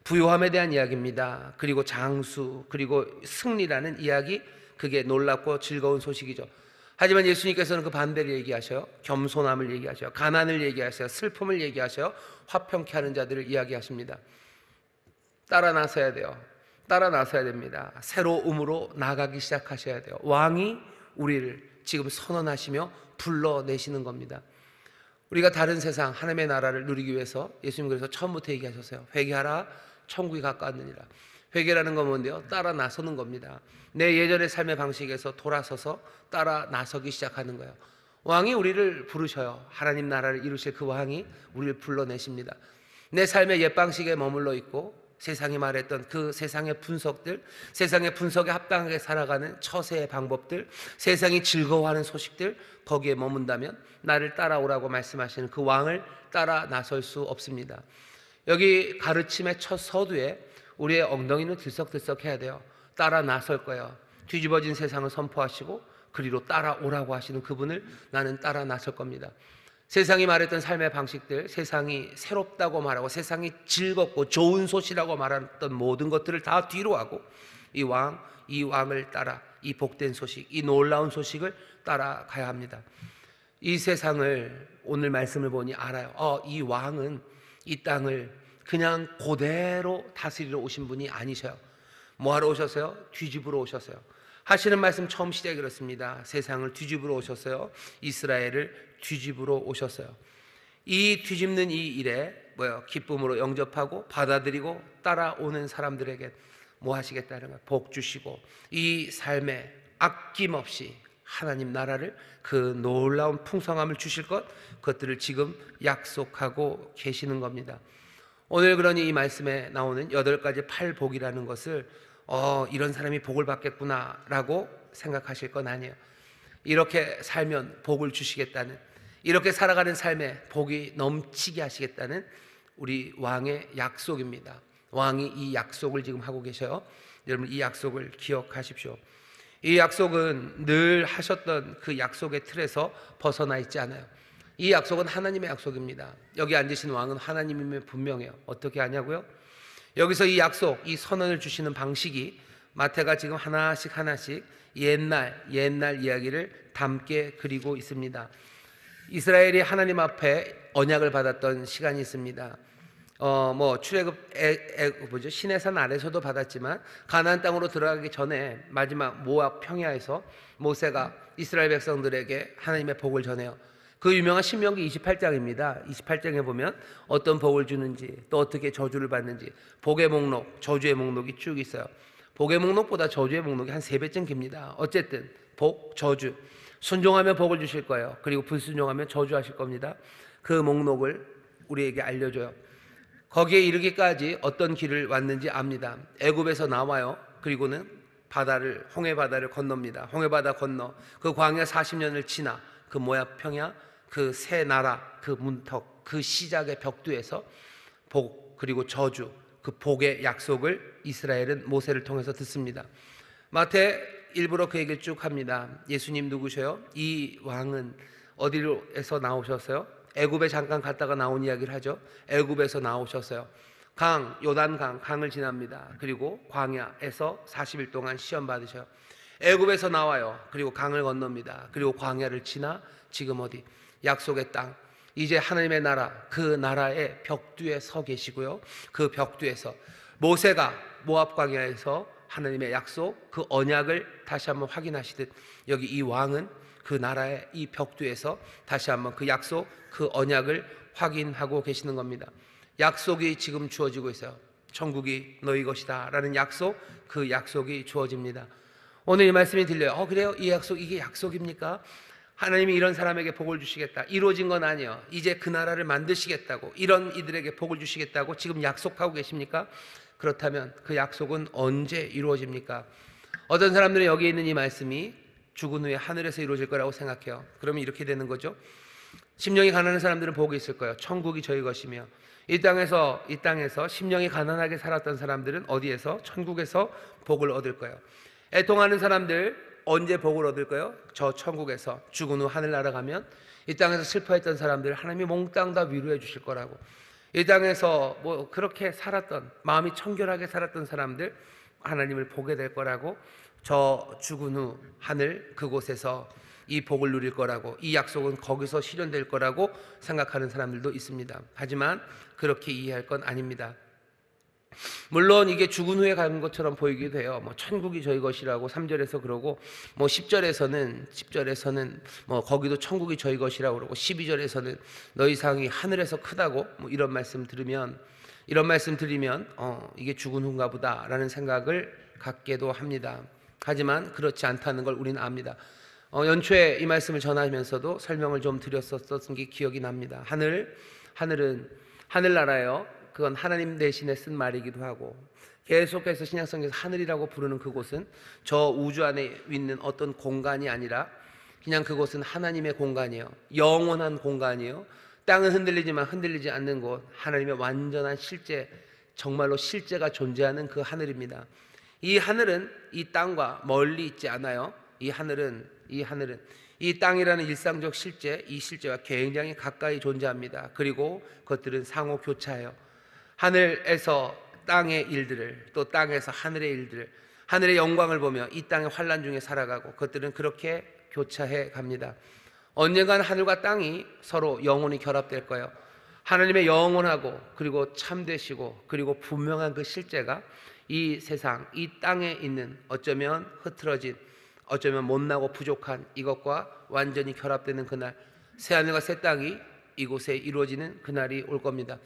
부요함에 대한 이야기입니다. 그리고 장수, 그리고 승리라는 이야기, 그게 놀랍고 즐거운 소식이죠. 하지만 예수님께서는 그 반대를 얘기하셔요. 겸손함을 얘기하셔요. 가난을 얘기하셔요. 슬픔을 얘기하셔요. 화평케 하는 자들을 이야기하십니다. 따라 나서야 돼요. 따라 나서야 됩니다. 새로움으로 나가기 시작하셔야 돼요. 왕이 우리를 지금 선언하시며 불러내시는 겁니다. 우리가 다른 세상, 하나님의 나라를 누리기 위해서 예수님 그래서 처음부터 얘기하셨어요. 회개하라, 천국이 가까웠느니라. 회개라는 건 뭔데요? 따라 나서는 겁니다. 내 예전의 삶의 방식에서 돌아서서 따라 나서기 시작하는 거예요. 왕이 우리를 부르셔요. 하나님 나라를 이루실 그 왕이 우리를 불러내십니다. 내 삶의 옛 방식에 머물러 있고 세상이 말했던 그 세상의 분석들, 세상의 분석에 합당하게 살아가는 처세의 방법들, 세상이 즐거워하는 소식들, 거기에 머문다면 나를 따라오라고 말씀하시는 그 왕을 따라 나설 수 없습니다. 여기 가르침의 첫 서두에 우리의 엉덩이는 들썩들썩 해야 돼요. 따라 나설 거예요. 뒤집어진 세상을 선포하시고 그리로 따라오라고 하시는 그분을 나는 따라 나설 겁니다. 세상이 말했던 삶의 방식들, 세상이 새롭다고 말하고 세상이 즐겁고 좋은 소식이라고 말했던 모든 것들을 다 뒤로 하고 이 왕을 따라, 이 복된 소식, 이 놀라운 소식을 따라가야 합니다. 이 세상을 오늘 말씀을 보니 알아요. 이 왕은 이 땅을 그냥 그대로 다스리러 오신 분이 아니셔요. 뭐하러 오셨어요? 뒤집으러 오셨어요. 하시는 말씀 처음 시작이 그렇습니다. 세상을 뒤집으러 오셨어요. 이스라엘을 뒤집으러 오셨어요. 이 뒤집는 이 일에 기쁨으로 영접하고 받아들이고 따라오는 사람들에게 뭐 하시겠다는 거예요? 복 주시고 이 삶에 아낌없이 하나님 나라를 그 놀라운 풍성함을 주실 것, 그것들을 지금 약속하고 계시는 겁니다. 오늘 그러니 이 말씀에 나오는 8가지 팔복이라는 것을 이런 사람이 복을 받겠구나 라고 생각하실 건 아니에요. 이렇게 살면 복을 주시겠다는, 이렇게 살아가는 삶에 복이 넘치게 하시겠다는 우리 왕의 약속입니다. 왕이 이 약속을 지금 하고 계셔요. 여러분, 이 약속을 기억하십시오. 이 약속은 늘 하셨던 그 약속의 틀에서 벗어나 있지 않아요. 이 약속은 하나님의 약속입니다. 여기 앉으신 왕은 하나님임에 분명해요. 어떻게 하냐고요? 여기서 이 약속, 이 선언을 주시는 방식이 마태가 지금 하나씩 옛날 이야기를 담게 그리고 있습니다. 이스라엘이 하나님 앞에 언약을 받았던 시간이 있습니다. 출애굽 시내산 아래서도 받았지만 가나안 땅으로 들어가기 전에 마지막 모압 평야에서 모세가 이스라엘 백성들에게 하나님의 복을 전해요. 그 유명한 신명기 28장입니다. 28장에 보면 어떤 복을 주는지 또 어떻게 저주를 받는지 복의 목록, 저주의 목록이 쭉 있어요. 복의 목록보다 저주의 목록이 한 3배쯤 깁니다. 어쨌든 복, 저주, 순종하면 복을 주실 거예요. 그리고 불순종하면 저주하실 겁니다. 그 목록을 우리에게 알려줘요. 거기에 이르기까지 어떤 길을 왔는지 압니다. 애굽에서 나와요. 그리고는 홍해 바다를 건넙니다. 홍해 바다 건너 그 광야 40년을 지나 그 모압 평야, 그 새 나라, 그 문턱, 그 시작의 벽두에서 복 그리고 저주, 그 복의 약속을 이스라엘은 모세를 통해서 듣습니다. 마태 일부러 그 얘기를 쭉 합니다. 예수님 누구셔요? 이 왕은 어디로에서 나오셨어요? 애굽에 잠깐 갔다가 나온 이야기를 하죠. 애굽에서 나오셨어요. 요단강, 강을 지납니다. 그리고 광야에서 40일 동안 시험 받으셔요. 애굽에서 나와요. 그리고 강을 건넙니다. 그리고 광야를 지나 지금 어디? 약속의 땅. 이제 하나님의 나라, 그 나라의 벽두에 서 계시고요. 그 벽두에서 모세가 모압 광야에서 하나님의 약속, 그 언약을 다시 한번 확인하시듯 여기 이 왕은 그 나라의 이 벽두에서 다시 한번 그 약속, 그 언약을 확인하고 계시는 겁니다. 약속이 지금 주어지고 있어요. 천국이 너희 것이다 라는 약속, 그 약속이 주어집니다. 오늘 이 말씀이 들려요. 그래요? 이 약속, 이게 약속입니까? 하나님이 이런 사람에게 복을 주시겠다. 이루어진 건 아니에요. 이제 그 나라를 만드시겠다고, 이런 이들에게 복을 주시겠다고 지금 약속하고 계십니까? 그렇다면 그 약속은 언제 이루어집니까? 어떤 사람들은 여기 있는 이 말씀이 죽은 후에 하늘에서 이루어질 거라고 생각해요. 그러면 이렇게 되는 거죠. 심령이 가난한 사람들은 복이 있을 거예요. 천국이 저희 것이며 이 땅에서 심령이 가난하게 살았던 사람들은 어디에서? 천국에서 복을 얻을 거예요. 애통하는 사람들 언제 복을 얻을 거예요? 저 천국에서. 죽은 후 하늘나라 가면 이 땅에서 슬퍼했던 사람들 하나님이 몽땅 다 위로해 주실 거라고. 이 땅에서 그렇게 살았던, 마음이 청결하게 살았던 사람들 하나님을 보게 될 거라고, 저 죽은 후 하늘 그곳에서 이 복을 누릴 거라고, 이 약속은 거기서 실현될 거라고 생각하는 사람들도 있습니다. 하지만 그렇게 이해할 건 아닙니다. 물론 이게 죽은 후에 가는 것처럼 보이기도 해요. 천국이 저희 것이라고 3절에서 그러고 10절에서는 거기도 천국이 저희 것이라고 그러고 12절에서는 너희 상이 하늘에서 크다고 이런 말씀 들으면 이게 죽은 후인가 보다라는 생각을 갖게도 합니다. 하지만 그렇지 않다는 걸 우리는 압니다. 연초에 이 말씀을 전하면서도 설명을 좀 드렸었던 게 기억이 납니다. 하늘은 하늘나라예요. 그건 하나님 대신에 쓴 말이기도 하고, 계속해서 신약성경에서 하늘이라고 부르는 그곳은 저 우주 안에 있는 어떤 공간이 아니라 그냥 그곳은 하나님의 공간이에요. 영원한 공간이에요. 땅은 흔들리지만 흔들리지 않는 곳, 하나님의 완전한 실제 정말로 실제가 존재하는 그 하늘입니다. 이 하늘은 이 땅과 멀리 있지 않아요. 이 하늘은 이 땅이라는 일상적 실제, 이 실제와 굉장히 가까이 존재합니다. 그리고 그것들은 상호 교차해요. 하늘에서 땅의 일들을, 또 땅에서 하늘의 일들을, 하늘의 영광을 보며 이 땅의 환난 중에 살아가고, 그것들은 그렇게 교차해 갑니다. 언젠가는 하늘과 땅이 서로 영원히 결합될 거예요. 하나님의 영원하고 그리고 참되시고 그리고 분명한 그 실제가 이 세상, 이 땅에 있는 어쩌면 흐트러진, 어쩌면 못나고 부족한 이것과 완전히 결합되는 그날, 새하늘과 새 땅이 이곳에 이루어지는 그날이 올 겁니다.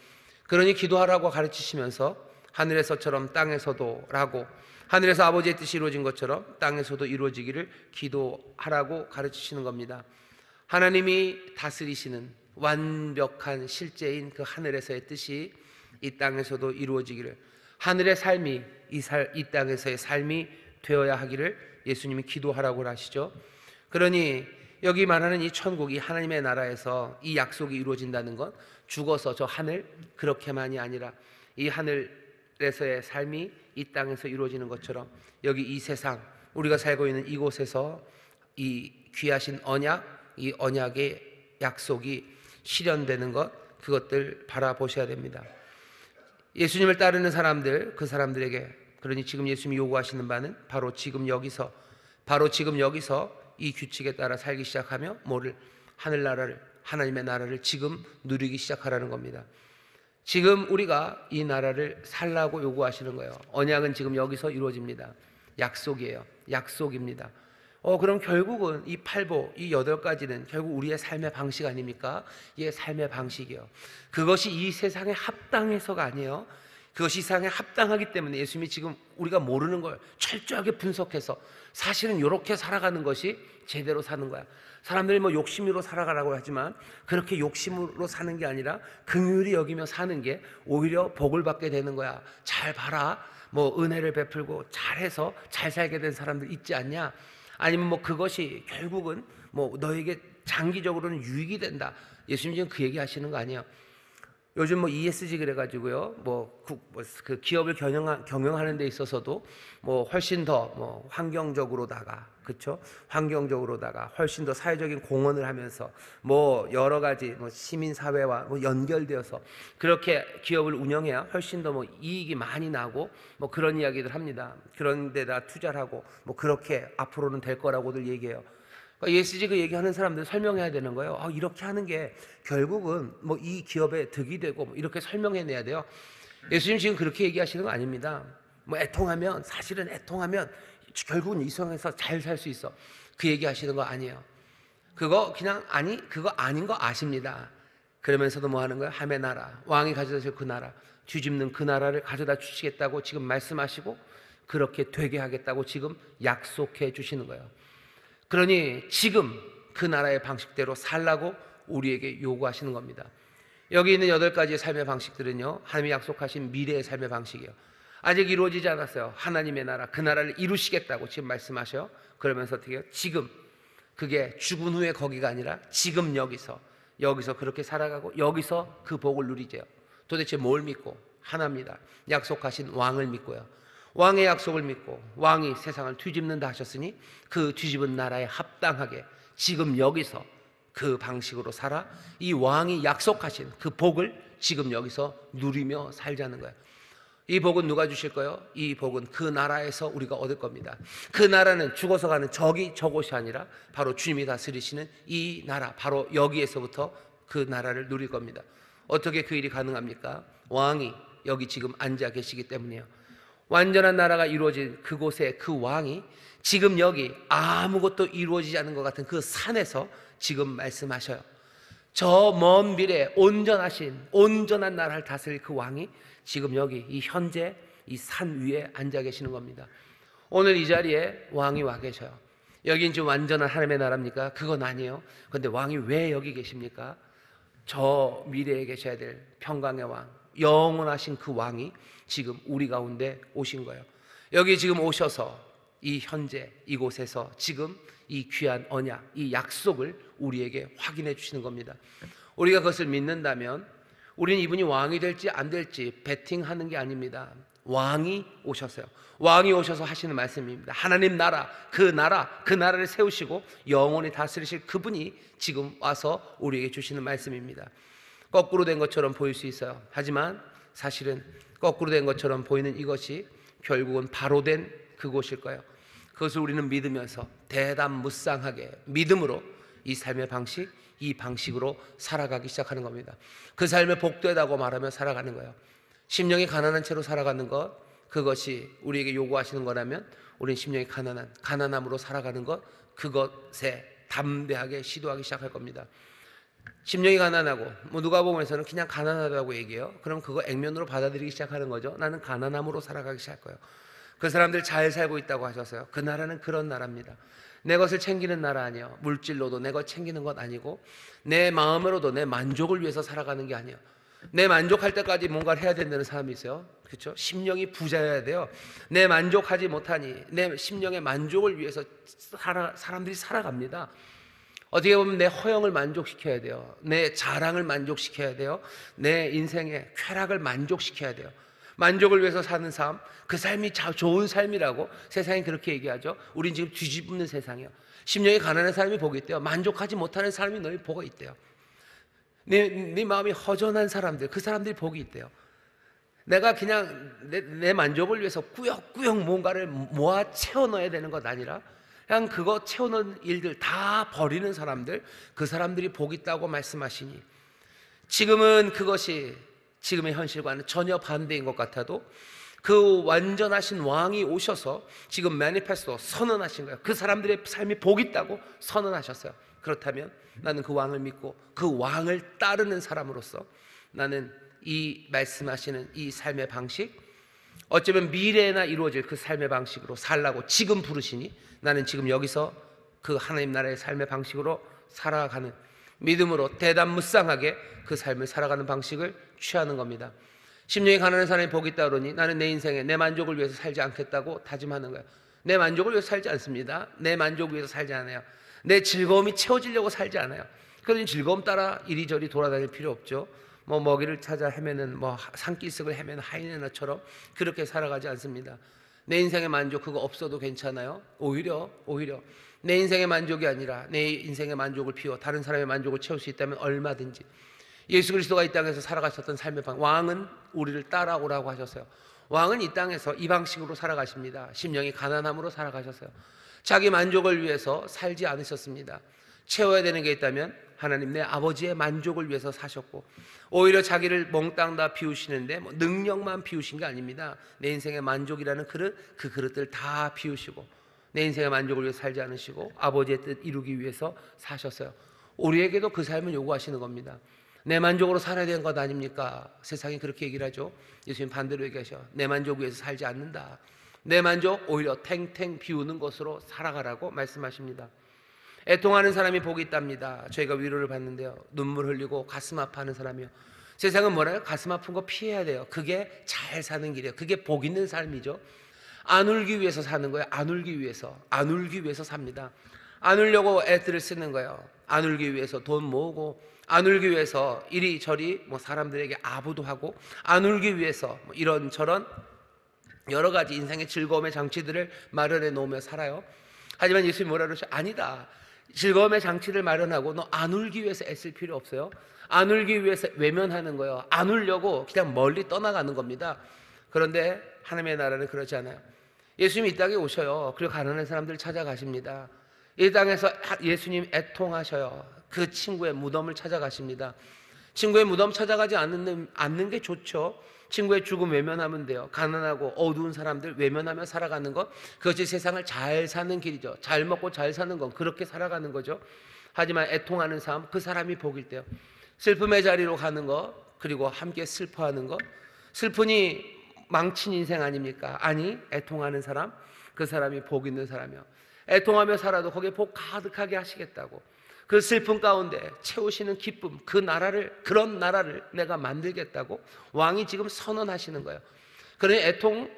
그러니 기도하라고 가르치시면서 하늘에서처럼 땅에서도 라고, 하늘에서 아버지의 뜻이 이루어진 것처럼 땅에서도 이루어지기를 기도하라고 가르치시는 겁니다. 하나님이 다스리시는 완벽한 실제인 그 하늘에서의 뜻이 이 땅에서도 이루어지기를, 하늘의 삶이 이 땅에서의 삶이 되어야 하기를 예수님이 기도하라고 하시죠. 그러니 여기 말하는 이 천국이 하나님의 나라에서 이 약속이 이루어진다는 건 죽어서 저 하늘 그렇게만이 아니라 이 하늘에서의 삶이 이 땅에서 이루어지는 것처럼 여기 이 세상, 우리가 살고 있는 이곳에서 이 귀하신 언약, 이 언약의 약속이 실현되는 것, 그것들 바라보셔야 됩니다. 예수님을 따르는 사람들, 그 사람들에게, 그러니 지금 예수님이 요구하시는 바는 바로 지금 여기서 이 규칙에 따라 살기 시작하며 뭐를, 하늘나라를, 하나님의 나라를 지금 누리기 시작하라는 겁니다. 지금 우리가 이 나라를 살라고 요구하시는 거예요. 언약은 지금 여기서 이루어집니다. 약속이에요. 약속입니다. 그럼 결국은 이 8보, 이 8가지는 결국 우리의 삶의 방식 아닙니까? 이 삶의 방식이요. 그것이 이 세상에 합당해서가 아니에요. 그것이 이 세상에 합당하기 때문에 예수님이 지금 우리가 모르는 걸 철저하게 분석해서 사실은 이렇게 살아가는 것이 제대로 사는 거야. 사람들이 뭐 욕심으로 살아가라고 하지만 그렇게 욕심으로 사는 게 아니라 긍휼히 여기며 사는 게 오히려 복을 받게 되는 거야. 잘 봐라. 뭐 은혜를 베풀고 잘해서 잘 살게 된 사람들 있지 않냐? 아니면 뭐 그것이 결국은 뭐 너에게 장기적으로는 유익이 된다. 예수님 지금 그 얘기 하시는 거 아니에요. 요즘 뭐 ESG 그래가지고요, 그 기업을 경영하는 데 있어서도 뭐 훨씬 더 뭐 환경적으로다가, 그렇죠? 환경적으로다가 훨씬 더 사회적인 공헌을 하면서 뭐 여러 가지 뭐 시민 사회와 뭐 연결되어서 그렇게 기업을 운영해야 훨씬 더 뭐 이익이 많이 나고 뭐 그런 이야기들 합니다. 그런 데다 투자를 하고 뭐 그렇게 앞으로는 될 거라고들 얘기해요. ESG 그 얘기하는 사람들 설명해야 되는 거예요. 이렇게 하는 게 결국은 뭐 이 기업에 득이 되고 뭐 이렇게 설명해내야 돼요. 예수님 지금 그렇게 얘기하시는 거 아닙니다. 뭐 사실은 애통하면 결국은 이 세상에서 잘 살 수 있어. 그 얘기하시는 거 아니에요. 그거 아닌 거 아십니다. 그러면서도 뭐 하는 거예요? 하나님의 나라, 왕이 가져다 줄 그 나라, 뒤집는 그 나라를 가져다 주시겠다고 지금 말씀하시고 그렇게 되게 하겠다고 지금 약속해 주시는 거예요. 그러니 지금 그 나라의 방식대로 살라고 우리에게 요구하시는 겁니다. 여기 있는 8가지의 삶의 방식들은요, 하나님이 약속하신 미래의 삶의 방식이에요. 아직 이루어지지 않았어요. 하나님의 나라, 그 나라를 이루시겠다고 지금 말씀하셔요. 그러면서 어떻게 해요? 지금, 그게 죽은 후에 거기가 아니라 지금 여기서 그렇게 살아가고 여기서 그 복을 누리세요. 도대체 뭘 믿고? 하나입니다. 약속하신 왕을 믿고요. 왕의 약속을 믿고 왕이 세상을 뒤집는다 하셨으니 그 뒤집은 나라에 합당하게 지금 여기서 그 방식으로 살아 이 왕이 약속하신 그 복을 지금 여기서 누리며 살자는 거예요. 이 복은 누가 주실 거예요? 이 복은 그 나라에서 우리가 얻을 겁니다. 그 나라는 죽어서 가는 저곳이 아니라 바로 주님이 다스리시는 이 나라, 바로 여기에서부터 그 나라를 누릴 겁니다. 어떻게 그 일이 가능합니까? 왕이 여기 지금 앉아 계시기 때문이에요. 완전한 나라가 이루어진 그곳에 그 왕이 지금 여기 아무것도 이루어지지 않은 것 같은 그 산에서 지금 말씀하셔요. 저 먼 미래에 온전한 나라를 다스릴 그 왕이 지금 여기 이 현재 이 산 위에 앉아 계시는 겁니다. 오늘 이 자리에 왕이 와 계셔요. 여긴 지금 완전한 하나님의 나라입니까? 그건 아니에요. 그런데 왕이 왜 여기 계십니까? 저 미래에 계셔야 될 평강의 왕, 영원하신 그 왕이 지금 우리 가운데 오신 거예요. 여기 지금 오셔서 이 현재 이곳에서 지금 이 귀한 언약, 이 약속을 우리에게 확인해 주시는 겁니다. 우리가 그것을 믿는다면 우리는 이분이 왕이 될지 안 될지 베팅하는 게 아닙니다. 왕이 오셨어요. 왕이 오셔서 하시는 말씀입니다. 하나님 나라, 그 나라를 세우시고 영원히 다스리실 그분이 지금 와서 우리에게 주시는 말씀입니다. 거꾸로 된 것처럼 보일 수 있어요. 하지만 사실은 거꾸로 된 것처럼 보이는 이것이 결국은 바로 된 그곳일 거예요. 그것을 우리는 믿으면서 대담무쌍하게 믿음으로 이 삶의 방식, 이 방식으로 살아가기 시작하는 겁니다. 그 삶에 복되다고 말하며 살아가는 거예요. 심령이 가난한 채로 살아가는 것, 그것이 우리에게 요구하시는 거라면 우리는 심령이 가난함으로 살아가는 것, 그것에 담대하게 시도하기 시작할 겁니다. 심령이 가난하고 누가복음에서는 그냥 가난하다고 얘기해요. 그럼 그거 액면으로 받아들이기 시작하는 거죠. 나는 가난함으로 살아가기 시작할 거예요. 그 사람들 잘 살고 있다고 하셔서요. 그 나라는 그런 나라입니다. 내 것을 챙기는 나라 아니에요. 물질로도 내 것 챙기는 것 아니고 내 마음으로도 내 만족을 위해서 살아가는 게 아니에요. 내 만족할 때까지 뭔가를 해야 된다는 사람이 있어요. 그렇죠? 심령이 부자여야 돼요. 내 만족하지 못하니 내 심령의 만족을 위해서 사람들이 살아갑니다. 어떻게 보면 내 허영을 만족시켜야 돼요. 내 자랑을 만족시켜야 돼요. 내 인생의 쾌락을 만족시켜야 돼요. 만족을 위해서 사는 삶, 그 삶이 좋은 삶이라고 세상이 그렇게 얘기하죠. 우린 지금 뒤집는 세상이에요. 심령이 가난한 사람이 복이 있대요. 만족하지 못하는 사람이 너희 복이 있대요. 네 마음이 허전한 사람들, 그 사람들이 복이 있대요. 내가 그냥 내 만족을 위해서 꾸역꾸역 뭔가를 모아 채워 넣어야 되는 것 아니라 그냥 그거 채워넣은 일들 다 버리는 사람들, 그 사람들이 복 있다고 말씀하시니 지금은 그것이 지금의 현실과는 전혀 반대인 것 같아도 그 완전하신 왕이 오셔서 지금 매니페스토 선언하신 거예요. 그 사람들의 삶이 복 있다고 선언하셨어요. 그렇다면 나는 그 왕을 믿고 그 왕을 따르는 사람으로서 나는 이 말씀하시는 이 삶의 방식, 어쩌면 미래에나 이루어질 그 삶의 방식으로 살라고 지금 부르시니 나는 지금 여기서 그 하나님 나라의 삶의 방식으로 살아가는 믿음으로 대담무쌍하게 그 삶을 살아가는 방식을 취하는 겁니다. 심령이 가난한 사람이 복이 있다 그러니 나는 내 인생에 내 만족을 위해서 살지 않겠다고 다짐하는 거예요. 내 만족을 위해서 살지 않습니다. 내 만족을 위해서 살지 않아요. 내 즐거움이 채워지려고 살지 않아요. 그러니 즐거움 따라 이리저리 돌아다닐 필요 없죠. 뭐 먹이를 찾아 헤매는 산기슭을 헤매는 하이에나처럼 그렇게 살아가지 않습니다. 내 인생의 만족 그거 없어도 괜찮아요. 오히려 내 인생의 만족이 아니라 내 인생의 만족을 비워 다른 사람의 만족을 채울 수 있다면 얼마든지. 예수 그리스도가 이 땅에서 살아가셨던 삶의 방식, 왕은 우리를 따라오라고 하셨어요. 왕은 이 땅에서 이 방식으로 살아가십니다. 심령이 가난함으로 살아가셨어요. 자기 만족을 위해서 살지 않으셨습니다. 채워야 되는 게 있다면 하나님 내 아버지의 만족을 위해서 사셨고, 오히려 자기를 몽땅 다 비우시는데 능력만 비우신 게 아닙니다. 내 인생의 만족이라는 그릇, 그 그릇들 다 비우시고 내 인생의 만족을 위해서 살지 않으시고 아버지의 뜻 이루기 위해서 사셨어요. 우리에게도 그 삶을 요구하시는 겁니다. 내 만족으로 살아야 되는 것 아닙니까? 세상이 그렇게 얘기를 하죠. 예수님 반대로 얘기하셔. 내 만족 위해서 살지 않는다. 내 만족 오히려 탱탱 비우는 것으로 살아가라고 말씀하십니다. 애통하는 사람이 복이 있답니다. 저희가 위로를 받는데요, 눈물 흘리고 가슴 아파하는 사람이요. 세상은 뭐라요? 가슴 아픈 거 피해야 돼요. 그게 잘 사는 길이에요. 그게 복 있는 삶이죠. 안 울기 위해서 사는 거예요. 안 울기 위해서 삽니다. 안 울려고 애들을 쓰는 거예요. 안 울기 위해서 돈 모으고, 안 울기 위해서 이리저리 사람들에게 아부도 하고, 안 울기 위해서 이런저런 여러 가지 인생의 즐거움의 장치들을 마련해 놓으며 살아요. 하지만 예수님이 뭐라 그러셔? 아니다. 즐거움의 장치를 마련하고 너 안 울기 위해서 애쓸 필요 없어요. 안 울기 위해서 외면하는 거예요. 안 울려고 그냥 멀리 떠나가는 겁니다. 그런데 하나님의 나라는 그렇지 않아요. 예수님이 이 땅에 오셔요. 그리고 가난한 사람들을 찾아가십니다. 이 땅에서 예수님 애통하셔요. 그 친구의 무덤을 찾아가십니다. 친구의 무덤 찾아가지 않는 게 좋죠. 친구의 죽음 외면하면 돼요. 가난하고 어두운 사람들 외면하며 살아가는 것, 그것이 세상을 잘 사는 길이죠. 잘 먹고 잘 사는 건 그렇게 살아가는 거죠. 하지만 애통하는 삶, 그 사람이 복일 때요. 슬픔의 자리로 가는 것, 그리고 함께 슬퍼하는 것, 슬프니 망친 인생 아닙니까? 아니, 애통하는 사람, 그 사람이 복 있는 사람이요. 애통하며 살아도 거기에 복 가득하게 하시겠다고, 그 슬픔 가운데 채우시는 기쁨, 그런 나라를 내가 만들겠다고 왕이 지금 선언하시는 거예요. 그러니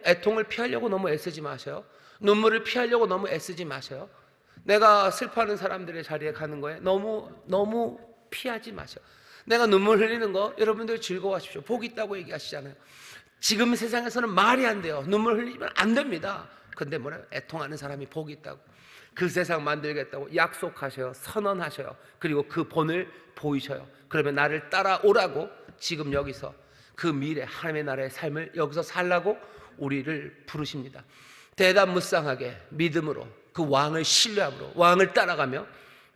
애통을 피하려고 너무 애쓰지 마셔요. 눈물을 피하려고 너무 애쓰지 마셔요. 내가 슬퍼하는 사람들의 자리에 가는 거에 너무 피하지 마셔. 내가 눈물 흘리는 거 여러분들 즐거워하십시오. 복 있다고 얘기하시잖아요. 지금 세상에서는 말이 안 돼요. 눈물 흘리면 안 됩니다. 근데 뭐래요? 애통하는 사람이 복이 있다고. 그 세상 만들겠다고 약속하셔요. 선언하셔요. 그리고 그 본을 보이셔요. 그러면 나를 따라오라고 지금 여기서 그 미래 하나님의 나라의 삶을 여기서 살라고 우리를 부르십니다. 대담무쌍하게 믿음으로 그 왕을 신뢰함으로 왕을 따라가며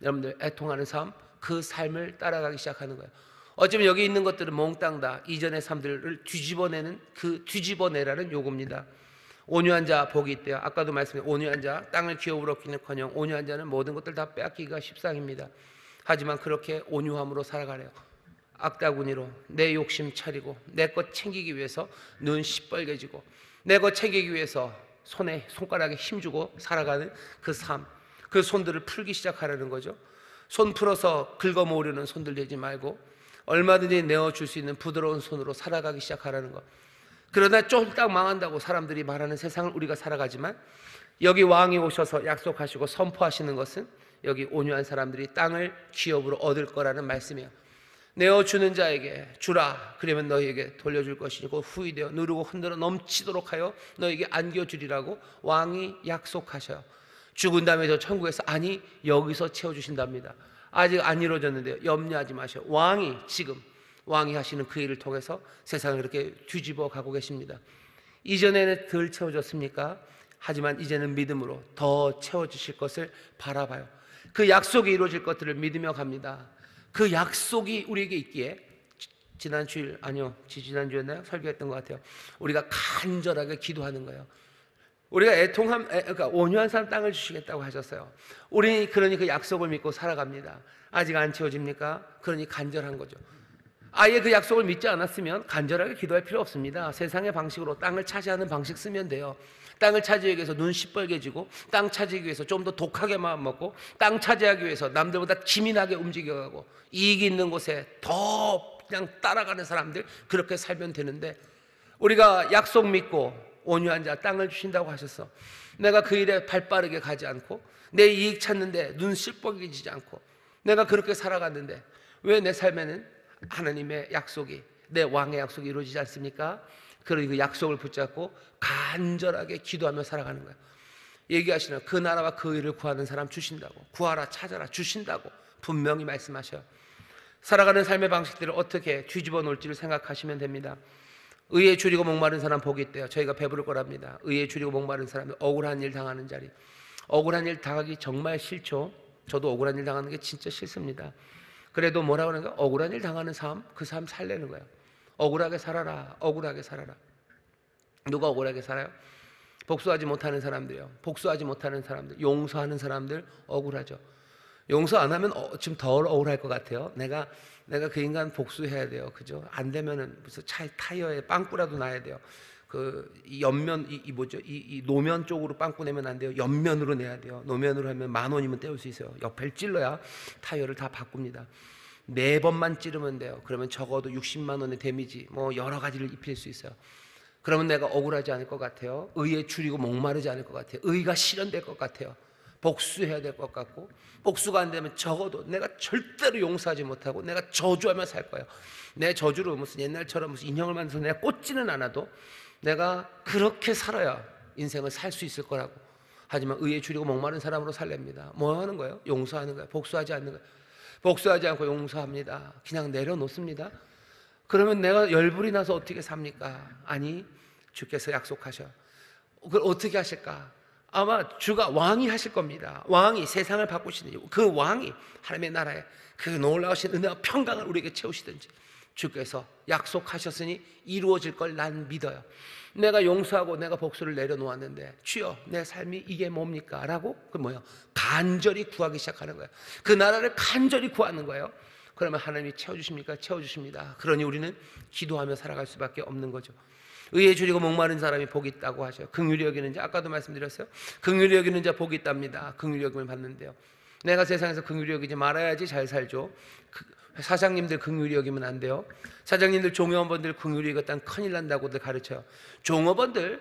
여러분들 애통하는 삶, 그 삶을 따라가기 시작하는 거예요. 어쩌면 여기 있는 것들은 몽땅 다 이전의 삶들을 뒤집어내는 그 뒤집어내라는 요구입니다. 온유한 자 복이 있대요. 아까도 말씀드린 온유한 자 땅을 기업으로 얻기는커녕 온유한 자는 모든 것들 다 빼앗기기가 십상입니다. 하지만 그렇게 온유함으로 살아가래요. 악다구니로 내 욕심 차리고 내 것 챙기기 위해서 눈 시뻘개지고 내 것 챙기기 위해서 손가락에 힘주고 살아가는 그 삶, 그 손들을 풀기 시작하라는 거죠. 손 풀어서 긁어 모으려는 손들 대지 말고 얼마든지 내어줄 수 있는 부드러운 손으로 살아가기 시작하라는 것. 그러나 쫄딱 망한다고 사람들이 말하는 세상을 우리가 살아가지만 여기 왕이 오셔서 약속하시고 선포하시는 것은 여기 온유한 사람들이 땅을 기업으로 얻을 거라는 말씀이에요. 내어주는 자에게 주라. 그러면 너희에게 돌려줄 것이고 후이되어 누르고 흔들어 넘치도록 하여 너희에게 안겨주리라고 왕이 약속하셔요. 죽은 다음에 저 천국에서 아니 여기서 채워주신답니다. 아직 안 이루어졌는데요. 염려하지 마셔. 왕이 하시는 그 일을 통해서 세상을 그렇게 뒤집어 가고 계십니다. 이전에는 덜 채워졌습니까? 하지만 이제는 믿음으로 더 채워주실 것을 바라봐요. 그 약속이 이루어질 것들을 믿으며 갑니다. 그 약속이 우리에게 있기에 지난주였나요? 설교했던 것 같아요. 우리가 간절하게 기도하는 거예요. 우리가 그러니까 온유한 사람 땅을 주시겠다고 하셨어요. 우리 그러니 그 약속을 믿고 살아갑니다. 아직 안 채워집니까? 그러니 간절한 거죠. 아예 그 약속을 믿지 않았으면 간절하게 기도할 필요 없습니다. 세상의 방식으로 땅을 차지하는 방식 쓰면 돼요. 땅을 차지하기 위해서 눈 시뻘개지고 땅 차지하기 위해서 좀 더 독하게 마음먹고 땅 차지하기 위해서 남들보다 기민하게 움직여가고 이익이 있는 곳에 더 그냥 따라가는 사람들, 그렇게 살면 되는데 우리가 약속 믿고 온유한 자 땅을 주신다고 하셨어. 내가 그 일에 발빠르게 가지 않고 내 이익 찾는데 눈 시뻘개지지 않고 내가 그렇게 살아갔는데 왜 내 삶에는 하나님의 약속이, 내 왕의 약속이 이루어지지 않습니까? 그러니 그 약속을 붙잡고 간절하게 기도하며 살아가는 거예요. 얘기하시는 그 나라와 그 일을 구하는 사람 주신다고, 구하라 찾아라 주신다고 분명히 말씀하셔요. 살아가는 삶의 방식들을 어떻게 뒤집어 놓을지를 생각하시면 됩니다. 의에 줄이고 목마른 사람 복이 있대요. 저희가 배부를 거랍니다. 의에 줄이고 목마른 사람들, 억울한 일 당하는 자리. 억울한 일 당하기 정말 싫죠. 저도 억울한 일 당하는 게 진짜 싫습니다. 그래도 뭐라고 하는가? 억울한 일 당하는 삶, 그 삶 살려는 거예요. 억울하게 살아라. 억울하게 살아라. 누가 억울하게 살아요? 복수하지 못하는 사람들이요. 복수하지 못하는 사람들, 용서하는 사람들 억울하죠. 용서 안 하면 지금 더 억울할 것 같아요. 내가 그 인간 복수해야 돼요. 그죠? 안 되면은 무슨 차 타이어에 빵꾸라도 나야 돼요. 이 옆면 이 노면 쪽으로 빵꾸 내면 안 돼요. 옆면으로 내야 돼요. 노면으로 하면 10,000원이면 떼올 수 있어요. 옆을 찔러야 타이어를 다 바꿉니다. 4번만 찌르면 돼요. 그러면 적어도 60만 원의 데미지 뭐 여러 가지를 입힐 수 있어요. 그러면 내가 억울하지 않을 것 같아요. 의에 줄이고 목마르지 않을 것 같아요. 의가 실현될 것 같아요. 복수해야 될 것 같고, 복수가 안 되면 적어도 내가 절대로 용서하지 못하고 내가 저주하며 살 거예요. 내 저주로 무슨 옛날처럼 무슨 인형을 만들어서 내가 꽂지는 않아도 내가 그렇게 살아야 인생을 살 수 있을 거라고. 하지만 의에 줄이고 목마른 사람으로 살랍니다. 뭐 하는 거예요? 용서하는 거예요. 복수하지 않는 거예요. 복수하지 않고 용서합니다. 그냥 내려놓습니다. 그러면 내가 열불이 나서 어떻게 삽니까? 아니, 주께서 약속하셔. 그걸 어떻게 하실까? 아마 주가 왕이 하실 겁니다. 왕이 세상을 바꾸시는 그 왕이 하나님의 나라에 그 놀라우신 은혜와 평강을 우리에게 채우시든지 주께서 약속하셨으니 이루어질 걸 난 믿어요. 내가 용서하고 내가 복수를 내려놓았는데 주여 내 삶이 이게 뭡니까? 라고 간절히 구하기 시작하는 거예요. 그 나라를 간절히 구하는 거예요. 그러면 하나님이 채워주십니까? 채워주십니다. 그러니 우리는 기도하며 살아갈 수밖에 없는 거죠. 의에 줄이고 목마른 사람이 복이 있다고 하셔요. 긍휼히 여기는 자, 아까도 말씀드렸어요. 긍휼히 여기는 자 복이 있답니다. 긍휼히 여김을 받는데요. 내가 세상에서 긍휼히 여기지 말아야지 잘 살죠. 사장님들 긍휼히 여기면 안 돼요. 사장님들 종업원들 긍휼히 여겼다간 큰일 난다고들 가르쳐요. 종업원들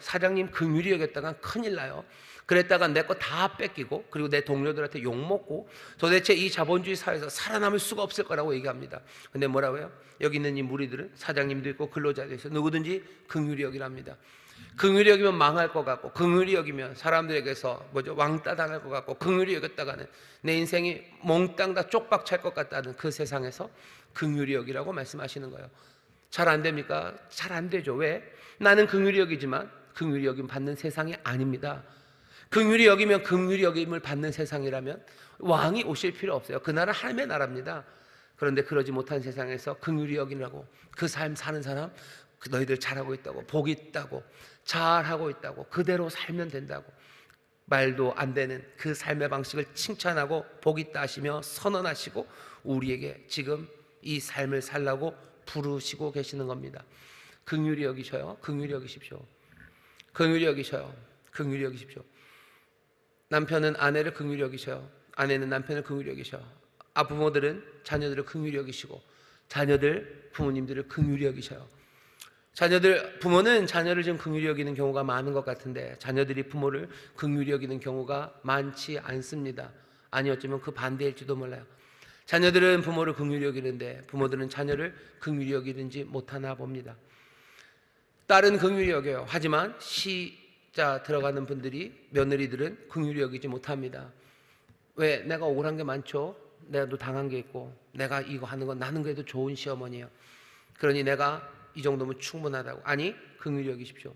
사장님 긍휼히 여겼다간 큰일 나요. 그랬다가 내 거 다 뺏기고 그리고 내 동료들한테 욕먹고 도대체 이 자본주의 사회에서 살아남을 수가 없을 거라고 얘기합니다. 근데 뭐라고요? 여기 있는 이 무리들은 사장님도 있고 근로자도 있어 누구든지 긍휼히 여기랍니다. 긍휼히 여기면 망할 것 같고 긍휼히 여기면 사람들에게서 왕따 당할 것 같고 긍휼히 여겼다가는 내 인생이 몽땅 다 쪽박 찰 것 같다는 그 세상에서 긍휼히 여기라고 말씀하시는 거예요. 잘 안 됩니까? 잘 안 되죠. 왜? 나는 긍휼히 여기지만 긍휼히 여김 받는 세상이 아닙니다. 긍휼히 여기면 긍휼히 여김을 받는 세상이라면 왕이 오실 필요 없어요. 그 나라 하나님의 나라입니다. 그런데 그러지 못한 세상에서 긍휼히 여기라고 그 삶 사는 사람 너희들 잘하고 있다고 복 있다고 잘하고 있다고 그대로 살면 된다고 말도 안 되는 그 삶의 방식을 칭찬하고 복 있다 하시며 선언하시고 우리에게 지금 이 삶을 살라고 부르시고 계시는 겁니다. 긍휼히 여기셔요. 긍휼히 여기십시오. 긍휼히 여기셔요. 긍휼히 여기십시오. 남편은 아내를 긍휼히 여기셔요. 아내는 남편을 긍휼히 여기셔요. 부모들은 자녀들을 긍휼히 여기시고 자녀들 부모님들을 긍휼히 여기셔요. 부모는 자녀를 좀 긍휼히 여기는 경우가 많은 것 같은데 자녀들이 부모를 긍휼히 여기는 경우가 많지 않습니다. 아니 어쩌면 그 반대일지도 몰라요. 자녀들은 부모를 긍휼히 여기는데 부모들은 자녀를 긍휼히 여기는지 못하나 봅니다. 딸은 긍휼히 여겨요. 하지만 시자 들어가는 분들이 며느리들은 긍휼히 여기지 못합니다. 왜? 내가 억울한 게 많죠. 내가 또 당한 게 있고 내가 이거 하는 건 나는 그래도 좋은 시어머니예요. 그러니 내가 이 정도면 충분하다고. 아니 긍휼히 여기십시오.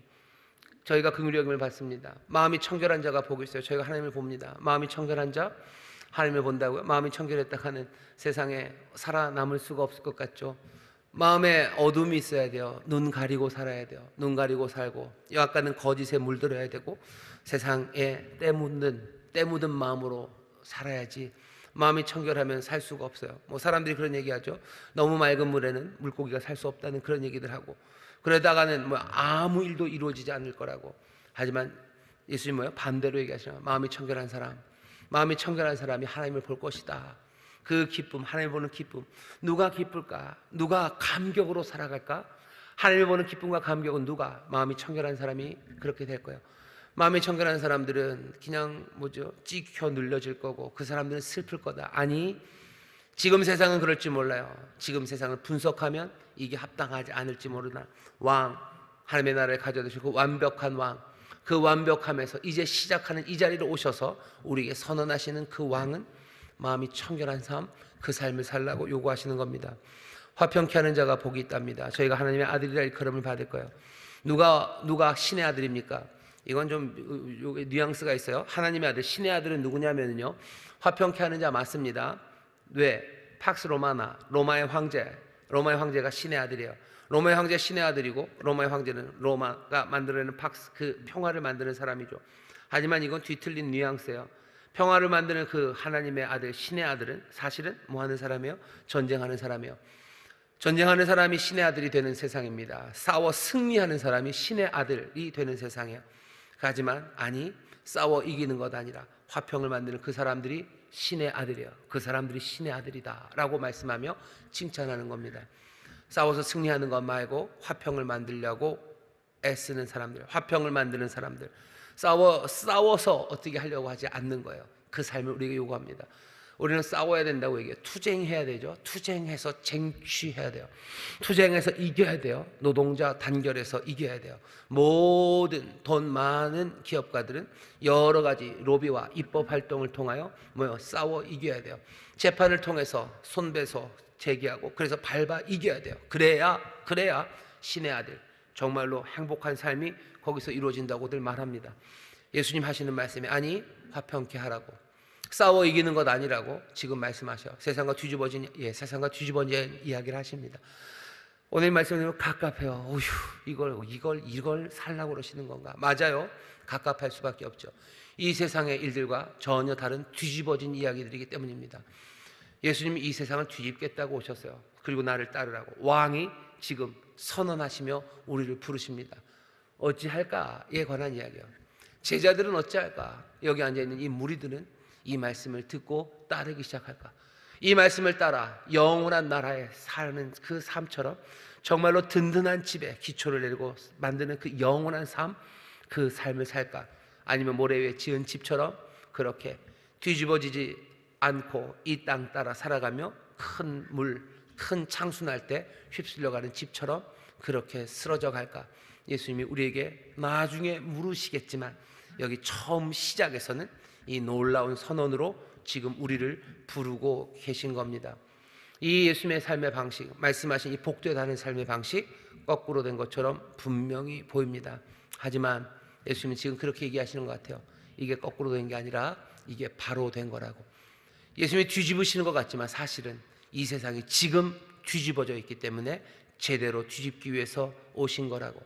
저희가 긍휼히 여김을 받습니다. 마음이 청결한 자가 복이 있어요. 저희가 하나님을 봅니다. 마음이 청결한 자 하나님을 본다고요? 마음이 청결했다 하는 세상에 살아남을 수가 없을 것 같죠. 마음에 어둠이 있어야 돼요. 눈 가리고 살아야 돼요. 눈 가리고 살고 약간은 거짓에 물들어야 되고 세상에 때 묻은 마음으로 살아야지. 마음이 청결하면 살 수가 없어요. 사람들이 그런 얘기하죠. 너무 맑은 물에는 물고기가 살 수 없다는 그런 얘기들 하고 그러다가는 아무 일도 이루어지지 않을 거라고. 하지만 예수님 반대로 얘기하시죠. 마음이 청결한 사람이 하나님을 볼 것이다. 그 기쁨, 하나님을 보는 기쁨. 누가 기쁠까? 누가 감격으로 살아갈까? 하나님을 보는 기쁨과 감격은 누가? 마음이 청결한 사람이 그렇게 될 거예요. 마음이 청결한 사람들은 그냥 찍혀 눌려질 거고 그 사람들은 슬플 거다. 아니 지금 세상은 그럴지 몰라요. 지금 세상을 분석하면 이게 합당하지 않을지 모르나 왕 하나님의 나라를 가져다주시고 완벽한 왕 그 완벽함에서 이제 시작하는 이 자리로 오셔서 우리에게 선언하시는 그 왕은 마음이 청결한 삶 그 삶을 살라고 요구하시는 겁니다. 화평케 하는 자가 복이 있답니다. 저희가 하나님의 아들이라 일컬음을 받을 거예요. 누가 신의 아들입니까? 이건 좀 뉘앙스가 있어요. 하나님의 아들 신의 아들은 누구냐면요 화평케 하는 자 맞습니다. 왜? 팍스 로마나 로마의 황제가 신의 아들이에요. 로마의 황제 신의 아들이고 로마의 황제는 로마가 만들어내는 팍스 그 평화를 만드는 사람이죠. 하지만 이건 뒤틀린 뉘앙스예요. 평화를 만드는 그 하나님의 아들 신의 아들은 사실은 뭐 하는 사람이에요? 전쟁하는 사람이에요. 전쟁하는 사람이 신의 아들이 되는 세상입니다. 싸워 승리하는 사람이 신의 아들이 되는 세상이에요. 하지만 아니 싸워 이기는 것 아니라 화평을 만드는 그 사람들이 신의 아들이에요. 그 사람들이 신의 아들이다 라고 말씀하며 칭찬하는 겁니다. 싸워서 승리하는 것 말고 화평을 만들려고 애쓰는 사람들, 화평을 만드는 사람들, 싸워서 어떻게 하려고 하지 않는 거예요. 그 삶을 우리에게 요구합니다. 우리는 싸워야 된다고 얘기해요. 투쟁해야 되죠. 투쟁해서 쟁취해야 돼요. 투쟁해서 이겨야 돼요. 노동자 단결해서 이겨야 돼요. 모든 돈 많은 기업가들은 여러 가지 로비와 입법 활동을 통하여 싸워 이겨야 돼요. 재판을 통해서 손배소 제기하고 그래서 밟아 이겨야 돼요. 그래야 신의 아들 정말로 행복한 삶이 거기서 이루어진다고들 말합니다. 예수님 하시는 말씀이 아니 화평케 하라고 싸워 이기는 것 아니라고 지금 말씀하셔. 세상과 뒤집어진 이야기를 하십니다. 오늘 말씀은 갑갑해요. 어휴, 이걸 살라고 그러시는 건가? 맞아요. 갑갑할 수밖에 없죠. 이 세상의 일들과 전혀 다른 뒤집어진 이야기들이기 때문입니다. 예수님이 이 세상을 뒤집겠다고 오셨어요. 그리고 나를 따르라고 왕이 지금 선언하시며 우리를 부르십니다. 어찌할까에 관한 이야기예요. 제자들은 어찌할까? 여기 앉아있는 이 무리들은 이 말씀을 듣고 따르기 시작할까? 이 말씀을 따라 영원한 나라에 사는 그 삶처럼 정말로 든든한 집에 기초를 내리고 만드는 그 영원한 삶, 그 삶을 살까? 아니면 모래 위에 지은 집처럼 그렇게 뒤집어지지 않고 이 땅 따라 살아가며 큰 물, 큰 창수 날 때 휩쓸려가는 집처럼 그렇게 쓰러져 갈까? 예수님이 우리에게 나중에 물으시겠지만 여기 처음 시작에서는 이 놀라운 선언으로 지금 우리를 부르고 계신 겁니다. 이 예수님의 삶의 방식, 말씀하신 이 복되다는 삶의 방식 거꾸로 된 것처럼 분명히 보입니다. 하지만 예수님은 지금 그렇게 얘기하시는 것 같아요. 이게 거꾸로 된 게 아니라 이게 바로 된 거라고. 예수님이 뒤집으시는 것 같지만 사실은 이 세상이 지금 뒤집어져 있기 때문에 제대로 뒤집기 위해서 오신 거라고.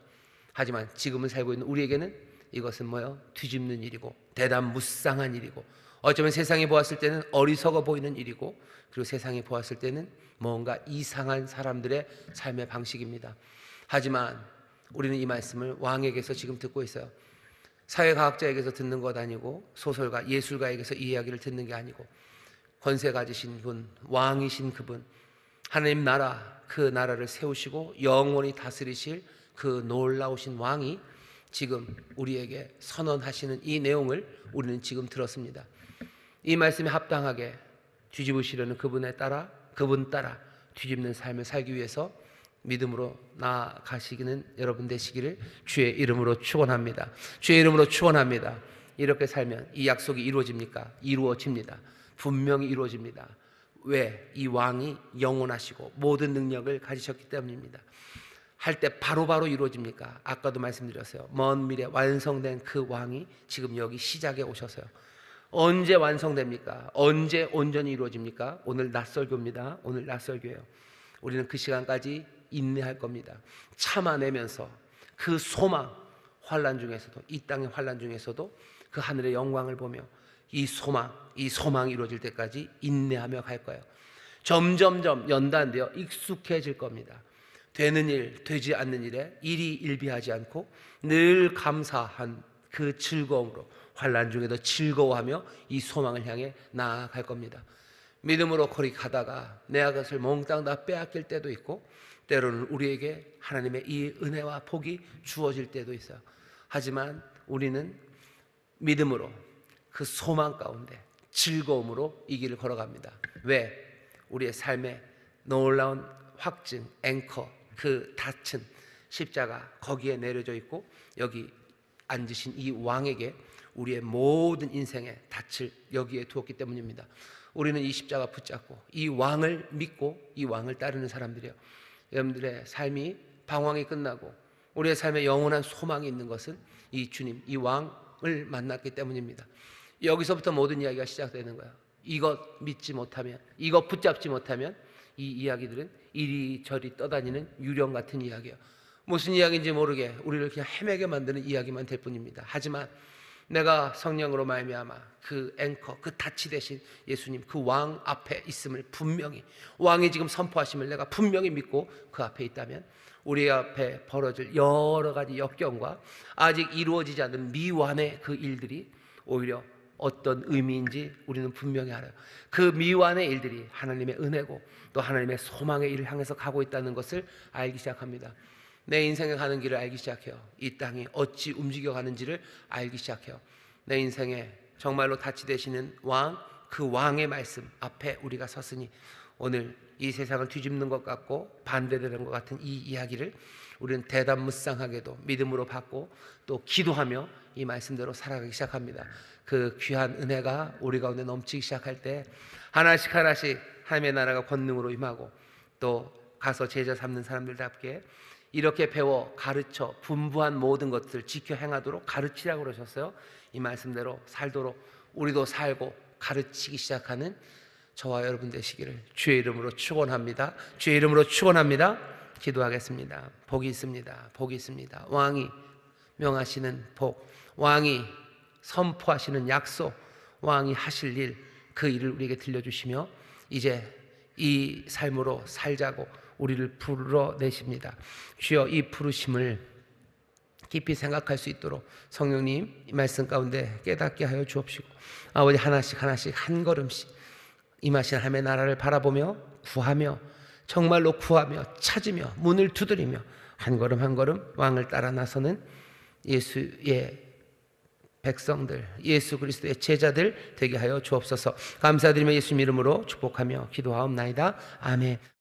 하지만 지금은 살고 있는 우리에게는 이것은 뭐요? 뒤집는 일이고 대담무쌍한 일이고 어쩌면 세상이 보았을 때는 어리석어 보이는 일이고 그리고 세상이 보았을 때는 뭔가 이상한 사람들의 삶의 방식입니다. 하지만 우리는 이 말씀을 왕에게서 지금 듣고 있어요. 사회과학자에게서 듣는 것 아니고 소설가, 예술가에게서 이 이야기를 듣는 게 아니고 권세 가지신 분, 왕이신 그분, 하나님 나라, 그 나라를 세우시고 영원히 다스리실 그 놀라우신 왕이 지금 우리에게 선언하시는 이 내용을 우리는 지금 들었습니다. 이 말씀에 합당하게 뒤집으시려는 그분 따라 뒤집는 삶을 살기 위해서 믿음으로 나아가시기는 여러분 되시기를 주의 이름으로 축원합니다. 주의 이름으로 축원합니다. 이렇게 살면 이 약속이 이루어집니까? 이루어집니다. 분명히 이루어집니다. 왜? 이 왕이 영원하시고 모든 능력을 가지셨기 때문입니다. 할 때 바로바로 이루어집니까? 아까도 말씀드렸어요. 먼 미래 완성된 그 왕이 지금 여기 시작에 오셔서요. 언제 완성됩니까? 언제 온전히 이루어집니까? 오늘 낯설교입니다. 오늘 낯설교예요. 우리는 그 시간까지 인내할 겁니다. 참아내면서 그 소망, 환난 중에서도, 이 땅의 환난 중에서도 그 하늘의 영광을 보며 이 소망이 이루어질 때까지 인내하며 갈 거예요. 점점점 연단되어 익숙해질 겁니다. 되는 일, 되지 않는 일에 일이 일비하지 않고 늘 감사한 그 즐거움으로 환난 중에도 즐거워하며 이 소망을 향해 나아갈 겁니다. 믿음으로 거리 가다가 내 것을 몽땅 다 빼앗길 때도 있고 때로는 우리에게 하나님의 이 은혜와 복이 주어질 때도 있어요. 하지만 우리는 믿음으로 그 소망 가운데 즐거움으로 이 길을 걸어갑니다. 왜? 우리의 삶의 놀라운 확증, 앵커, 그 닻은 십자가 거기에 내려져 있고 여기 앉으신 이 왕에게 우리의 모든 인생의 닻을 여기에 두었기 때문입니다. 우리는 이 십자가 붙잡고 이 왕을 믿고 이 왕을 따르는 사람들이에요. 여러분들의 삶이 방황이 끝나고 우리의 삶에 영원한 소망이 있는 것은 이 주님, 이 왕을 만났기 때문입니다. 여기서부터 모든 이야기가 시작되는 거예요. 이것 믿지 못하면, 이것 붙잡지 못하면 이 이야기들은 이리저리 떠다니는 유령 같은 이야기예요. 무슨 이야기인지 모르게 우리를 그냥 헤매게 만드는 이야기만 될 뿐입니다. 하지만 내가 성령으로 말미암아 그 앵커, 그 닻이 되신 예수님, 그 왕 앞에 있음을 분명히, 왕이 지금 선포하심을 내가 분명히 믿고 그 앞에 있다면 우리 앞에 벌어질 여러 가지 역경과 아직 이루어지지 않은 미완의 그 일들이 오히려 어떤 의미인지 우리는 분명히 알아요. 그 미완의 일들이 하나님의 은혜고 또 하나님의 소망의 일을 향해서 가고 있다는 것을 알기 시작합니다. 내 인생에 가는 길을 알기 시작해요. 이 땅이 어찌 움직여가는지를 알기 시작해요. 내 인생에 정말로 닻이 되시는 왕, 그 왕의 말씀 앞에 우리가 섰으니 오늘 이 세상을 뒤집는 것 같고 반대되는 것 같은 이 이야기를 우리는 대담무쌍하게도 믿음으로 받고 또 기도하며 이 말씀대로 살아가기 시작합니다. 그 귀한 은혜가 우리 가운데 넘치기 시작할 때 하나씩 하나씩 하나님의 나라가 권능으로 임하고 또 가서 제자 삼는 사람들답게 이렇게 배워 가르쳐 분부한 모든 것들을 지켜 행하도록 가르치라고 그러셨어요. 이 말씀대로 살도록 우리도 살고 가르치기 시작하는 저와 여러분 되시기를 주의 이름으로 축원합니다. 주의 이름으로 축원합니다. 기도하겠습니다. 복이 있습니다. 복이 있습니다. 왕이 명하시는 복, 왕이 선포하시는 약속, 왕이 하실 일, 그 일을 우리에게 들려주시며 이제 이 삶으로 살자고 우리를 불러내십니다. 주여 이 부르심을 깊이 생각할 수 있도록 성령님 이 말씀 가운데 깨닫게 하여 주옵시고, 아버지 하나씩 하나씩 한 걸음씩 임하신 하나님의 나라를 바라보며 구하며, 정말로 구하며 찾으며 문을 두드리며 한 걸음 한 걸음 왕을 따라 나서는 예수의 백성들, 예수 그리스도의 제자들 되게 하여 주옵소서. 감사드리며 예수님 이름으로 축복하며 기도하옵나이다. 아멘.